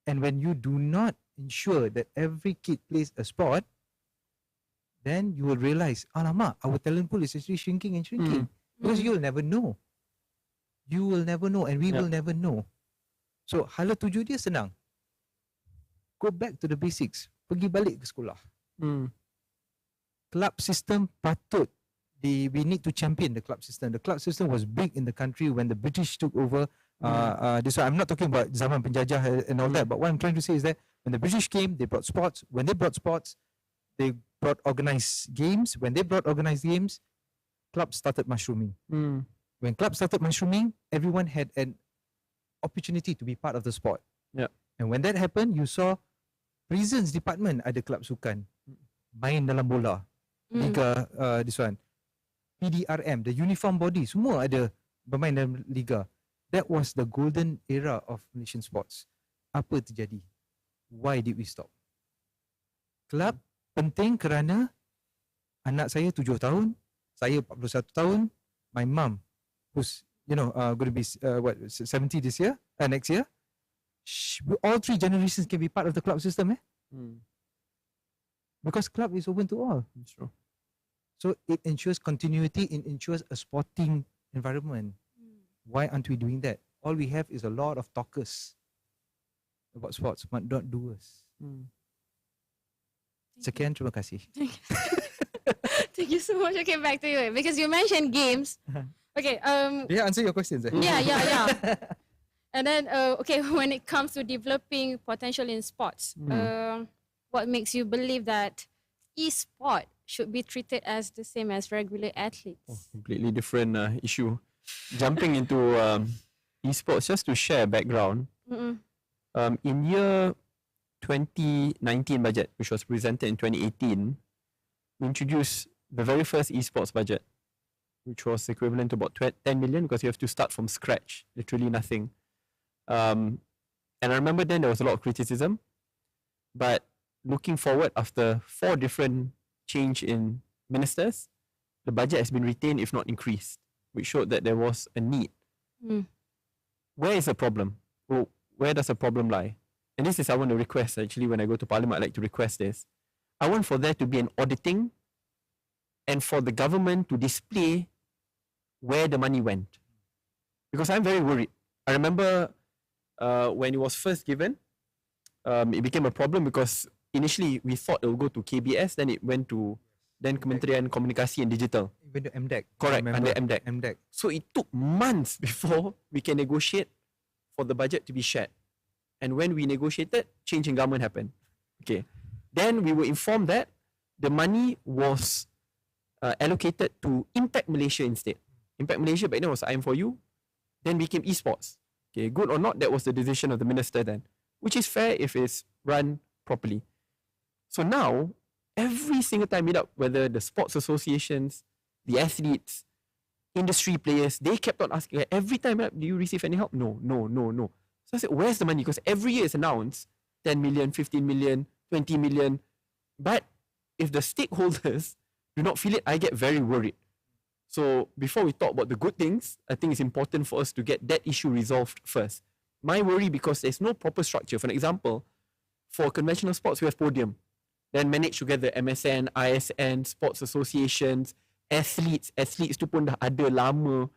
And when you do not ensure that every kid plays a sport, then you will realize, alamak, our talent pool is actually shrinking and shrinking. Because you'll never know. You will never know and we will never know. So hala 7 dia senang. Go back to the basics. Pergi balik ke sekolah. Club system patut we need to champion the club system. The club system was big in the country when the British took over. This I'm not talking about zaman penjajah and all that, but what I'm trying to say is that when the British came, they brought sports. When they brought sports, they brought organized games. When they brought organized games, clubs started mushrooming. When clubs started mushrooming, everyone had an opportunity to be part of the sport.
Yeah.
And when that happened, you saw prisons department ada club sukan, main dalam bola, liga this one, PDRM, the uniform body, semua ada bermain dalam liga. That was the golden era of Malaysian sports. Apa terjadi? Why did we stop? Club penting kerana anak saya 7 tahun, saya 41 tahun, my mum who's going to be 70 this year, next year. All 3 generations can be part of the club system, because club is open to all.
That's true.
So it ensures continuity, it ensures a sporting environment. Why aren't we doing that? All we have is a lot of talkers about sports, but not doers. Sekian, terima kasih.
Thank you so much. Okay, back to you. Because you mentioned games. Okay.
Did I answer your questions?
Yeah. And then, okay, when it comes to developing potential in sports, what makes you believe that e-sport should be treated as the same as regular athletes?
Completely different issue. Jumping into esports, just to share background, in year 2019 budget, which was presented in 2018, we introduced the very first esports budget, which was equivalent to about 10 million because you have to start from scratch, literally nothing. And I remember then there was a lot of criticism, but looking forward after 4 different change in ministers, the budget has been retained if not increased, which showed that there was a need. Where is the problem? Well, where does the problem lie? And this is I want to request actually when I go to Parliament, I like to request this. I want for there to be an auditing and for the government to display where the money went. Because I'm very worried. I remember when it was first given, it became a problem because initially we thought it would go to KBS, then it went to Kementerian Komunikasi and Digital.
It went to MDEC.
Correct, under MDEC.
MDEC.
So it took months before we can negotiate for the budget to be shared. And when we negotiated, change in government happened. Okay. Then we were informed that the money was allocated to Impact Malaysia instead. Impact Malaysia back then was IM4U, then became esports. Okay, good or not, that was the decision of the minister then, which is fair if it's run properly. So now, every single time meet up, whether the sports associations, the athletes, industry players, they kept on asking, like, every time meet up, do you receive any help? No. So I said, where's the money? Because every year it's announced 10 million, 15 million, 20 million. But if the stakeholders do not feel it, I get very worried. So before we talk about the good things, I think it's important for us to get that issue resolved first. My worry because there's no proper structure. For an example, for conventional sports, we have podium. then manage together MSN, ISN, sports associations, athletes tu pun dah ada lama.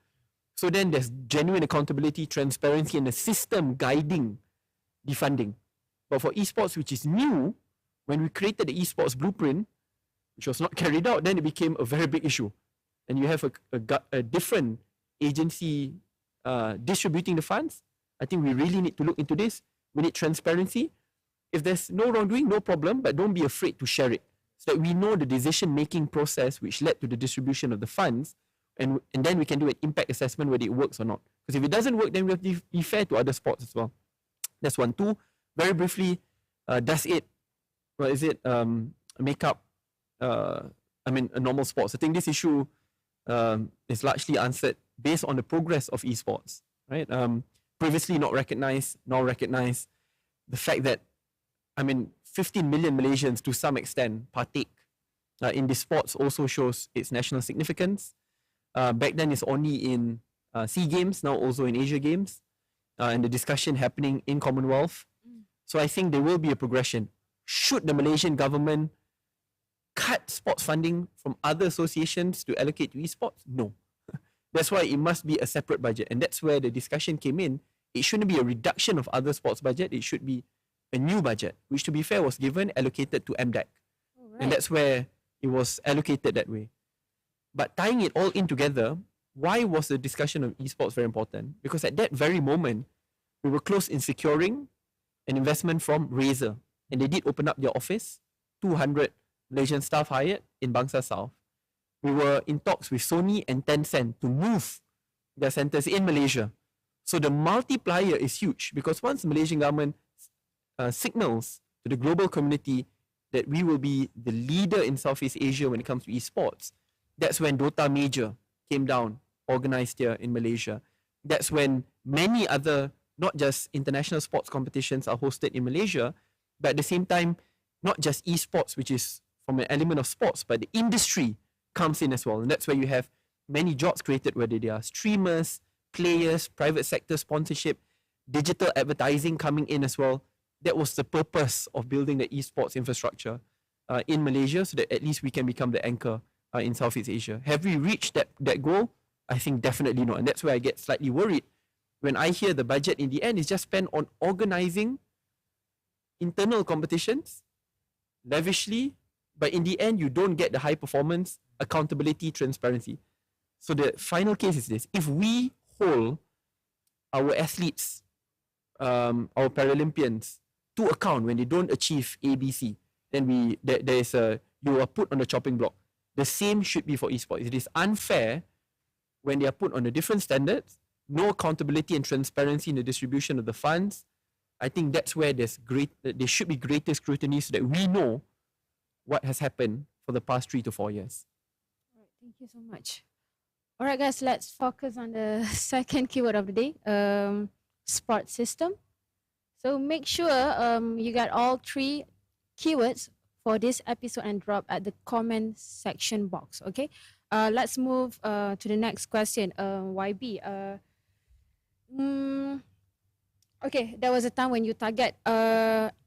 So then there's genuine accountability, transparency and a system guiding the funding. But for esports, which is new, when we created the esports blueprint, which was not carried out, then it became a very big issue. And you have a different agency distributing the funds. I think we really need to look into this. We need transparency. If there's no wrongdoing, no problem, but don't be afraid to share it so that we know the decision-making process which led to the distribution of the funds, and then we can do an impact assessment whether it works or not. Because if it doesn't work, then we have to be fair to other sports as well. That's one. Two, very briefly, does it make up, a normal sports? I think this issue is largely answered based on the progress of esports, right? Previously not recognized, now recognized. The fact that 15 million Malaysians to some extent partake in the sports also shows its national significance. Back then it's only in SEA Games, now also in Asia Games, and the discussion happening in Commonwealth. So I think there will be a progression. Should the Malaysian government cut sports funding from other associations to allocate to esports? No. That's why it must be a separate budget. And that's where the discussion came in. It shouldn't be a reduction of other sports budget. It should be a new budget, which to be fair was allocated to MDAC.
Right.
And that's where it was allocated that way. But tying it all in together, why was the discussion of esports very important? Because at that very moment, we were close in securing an investment from Razer. And they did open up their office, 200 Malaysian staff hired in Bangsa South. We were in talks with Sony and Tencent to move their centers in Malaysia. So the multiplier is huge, because once the Malaysian government signals to the global community that we will be the leader in Southeast Asia when it comes to esports, that's when Dota Major came down, organized here in Malaysia. That's when many other, not just international sports competitions are hosted in Malaysia, but at the same time, not just esports, which is from an element of sports, but the industry comes in as well. And that's where you have many jobs created, whether they are streamers, players, private sector sponsorship, digital advertising coming in as well. That was the purpose of building the esports infrastructure in Malaysia, so that at least we can become the anchor in Southeast Asia. Have we reached that goal? I think definitely not. And that's where I get slightly worried when I hear the budget in the end is just spent on organizing internal competitions lavishly, but in the end, you don't get the high performance, accountability, transparency. So the final case is this. If we hold our athletes, our Paralympians to account when they don't achieve ABC, then you are put on the chopping block. The same should be for esports. It is unfair when they are put on a different standards, no accountability and transparency in the distribution of the funds. I think that's where there should be greater scrutiny so that we know what has happened for the past 3 to 4 years.
All right, thank you so much. All right, guys, let's focus on the second keyword of the day, sports system. So make sure you got all 3 keywords for this episode and drop at the comment section box, okay? Let's move to the next question, YB. Okay, there was a time when you target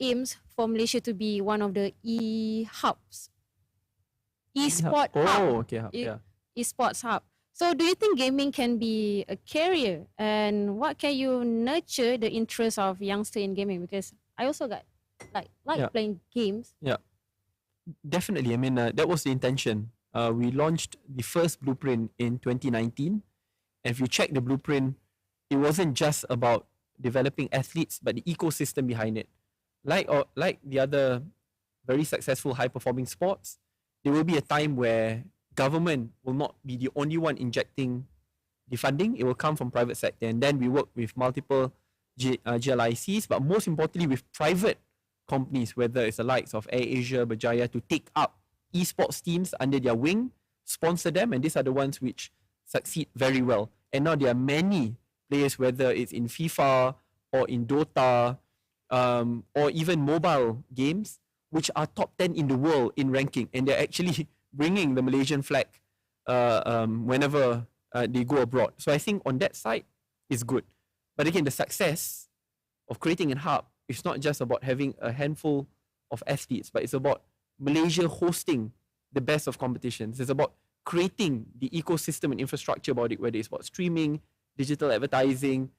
aims for Malaysia to be one of the e-hubs. E-sport hub.
Oh, okay. Yeah.
E-sports hub. So do you think gaming can be a career? And what can you nurture the interest of youngsters in gaming? Because I also got playing games.
Yeah, definitely. I mean, that was the intention. We launched the first blueprint in 2019. And if you check the blueprint, it wasn't just about developing athletes, but the ecosystem behind it. Like the other very successful high-performing sports, there will be a time where government will not be the only one injecting the funding. It will come from private sector. And then we work with multiple GLICs, but most importantly with private companies, whether it's the likes of AirAsia, Berjaya, to take up esports teams under their wing, sponsor them, and these are the ones which succeed very well. And now there are many players, whether it's in FIFA or in Dota, or even mobile games, which are top 10 in the world in ranking, and they're actually bringing the Malaysian flag whenever they go abroad. So I think on that side is good. But again, the success of creating a hub is not just about having a handful of athletes, but it's about Malaysia hosting the best of competitions. It's about creating the ecosystem and infrastructure about it, whether it's about streaming, digital advertising,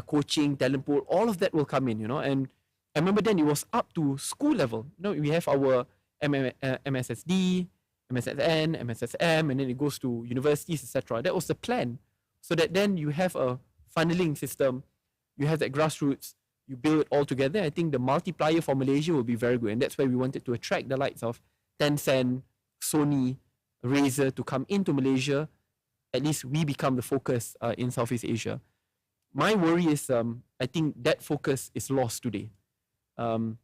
coaching, talent pool, all of that will come in, And I remember then it was up to school level. We have our MSSD, MSSN, MSSM, and then it goes to universities, etc. That was the plan. So that then you have a funneling system, you have that grassroots, you build it all together. I think the multiplier for Malaysia will be very good. And that's why we wanted to attract the likes of Tencent, Sony, Razer to come into Malaysia. At least we become the focus in Southeast Asia. My worry is I think that focus is lost today. And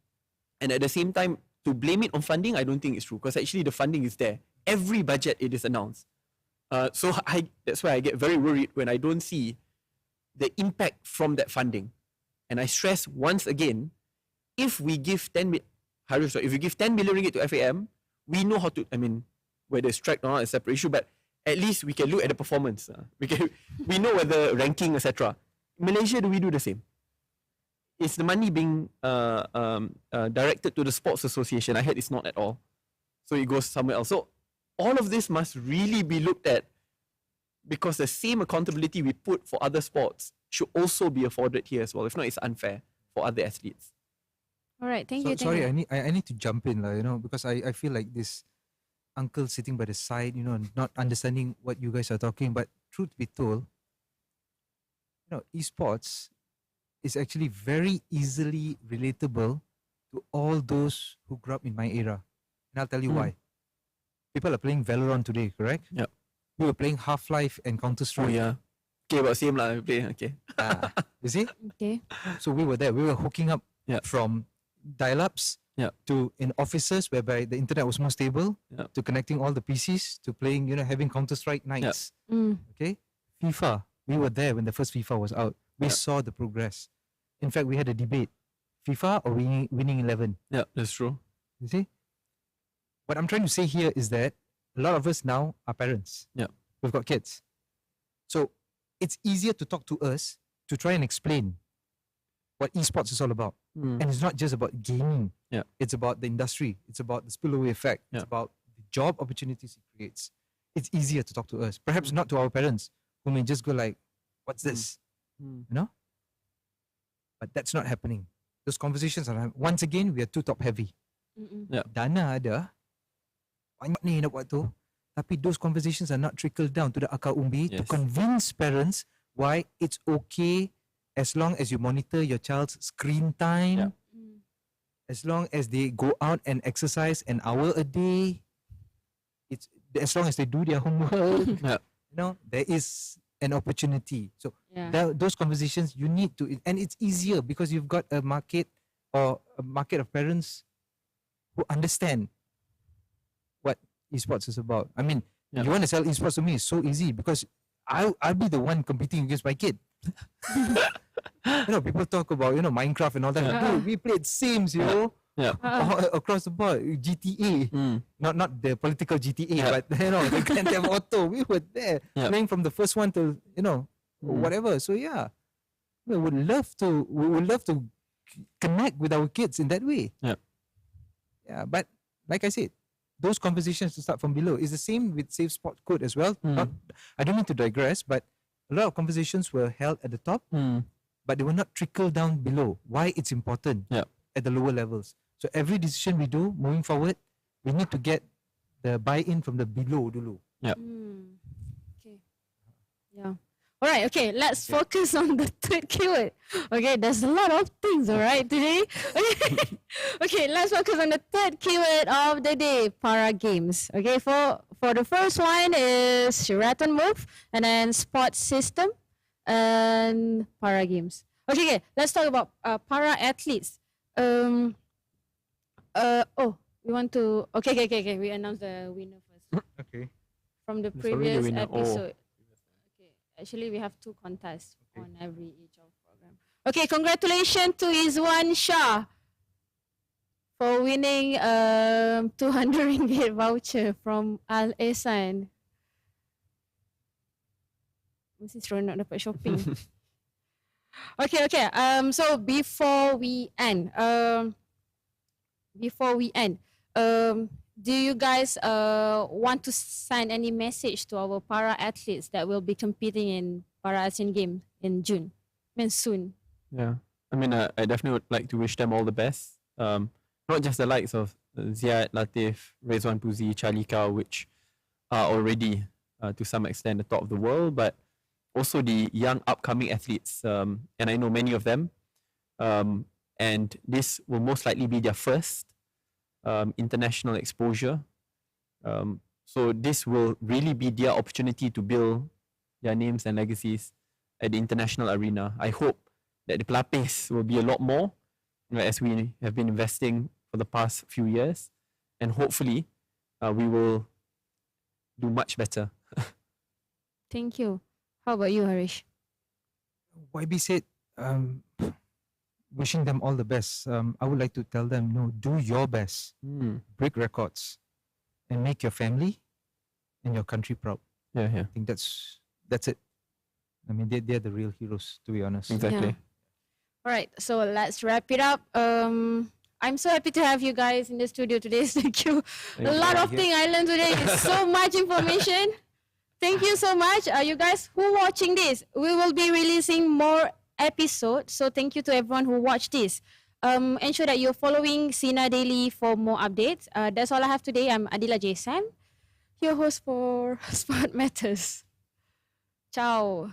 at the same time, to blame it on funding, I don't think it's true, because actually the funding is there. Every budget it is announced. So that's why I get very worried when I don't see the impact from that funding. And I stress once again, if we give 10 million ringgit to FAM, we know how to, whether it's tracked or not, it's a separate issue, but at least we can look at the performance. We know whether ranking, etc. Malaysia, do we do the same? Is the money being directed to the sports association? I heard it's not at all. So it goes somewhere else. So all of this must really be looked at, because the same accountability we put for other sports should also be afforded here as well. If not, it's unfair for other athletes.
All right, thank you.
Sorry, I need to jump in, because I feel like this uncle sitting by the side, not understanding what you guys are talking. But truth be told, esports is actually very easily relatable to all those who grew up in my era. And I'll tell you why. People are playing Valorant today, correct?
Yep.
We were playing Half-Life and Counter-Strike.
Oh yeah. Okay, about same lah. Play. Okay.
You see?
Okay.
So we were there. We were hooking up from dial-ups to in offices whereby the internet was more stable, to connecting all the PCs, to playing, having Counter-Strike nights. Okay? FIFA. We were there when the first FIFA was out. We saw the progress. In fact, we had a debate. FIFA or winning 11.
Yeah, that's true.
You see? What I'm trying to say here is that a lot of us now are parents.
Yeah.
We've got kids. So it's easier to talk to us to try and explain what esports is all about. And it's not just about gaming.
Yeah.
It's about the industry. It's about the spillover effect. It's about the job opportunities it creates. It's easier to talk to us. Perhaps not to our parents, who may just go like, what's this? But that's not happening. Those conversations are, once again, we are too top heavy. Dana ada, banyak ni nak buat tu, tapi those conversations are not trickled down to the akar umbi to convince parents why it's okay as long as you monitor your child's screen time, as long as they go out and exercise an hour a day, it's as long as they do their homework, there is an opportunity. So those conversations you need to, and it's easier because you've got a market or a market of parents who understand what esports is about. I mean, you want to sell esports to me, it's so easy because I'll be the one competing against my kid. People talk about, Minecraft and all that. Dude, we played Sims, across the board. GTA. Not the political GTA, but, the Grand Theft Auto. We were there playing from the first one to, whatever. So, we would love to connect with our kids in that way. Yeah, but like I said, those conversations to start from below. It's the same with Safe Sport Code as well. I don't need to digress, but a lot of conversations were held at the top, but they were not trickled down below. Why it's important at the lower levels. So every decision we do moving forward, we need to get the buy-in from the below dulu.
Okay. Yeah. All right, okay, let's focus on the third keyword. Okay, there's a lot of things, all right, today. Okay, let's focus on the third keyword of the day, para games. Okay, for the first one is Sheraton Move, and then sports system, and para games. Okay, let's talk about para athletes. We want to, okay, we announce the winner first.
Okay.
From the
already a
previous
winner.
episode. Actually, we have 2 contests on every each of program. Okay, congratulations to Izwan Shah for winning 200 ringgit voucher from Al Ehsan. Mesti seronok dapat shopping. Okay. So before we end, do you guys want to send any message to our para athletes that will be competing in Para Asian Games in June? I mean soon.
Yeah. I mean, I definitely would like to wish them all the best. Not just the likes of Ziad, Latif, Rezwan Puzi, Charlie Cow, which are already to some extent the top of the world, but also the young upcoming athletes. And I know many of them. And this will most likely be their first international exposure. So this will really be their opportunity to build their names and legacies at the international arena. I hope that the pelapis will be a lot more, as we have been investing for the past few years, and hopefully we will do much better.
Thank you. How about you, Harish?
YB said, wishing them all the best. I would like to tell them, no, do your best, break records, and make your family and your country proud.
Yeah, yeah,
I think that's it. I mean, they're the real heroes, to be honest.
exactly.
Yeah. All right, so let's wrap it up. I'm so happy to have you guys in the studio today. Thank you.
Thank
A
you.
lot of things I learned today. It's so much information. Thank you so much. You guys who watching this, we will be releasing more episodes. So thank you to everyone who watched this. Ensure that you're following Sinar Daily for more updates. That's all I have today. I'm Adila J. Sam, your host for Sport Matters. Ciao.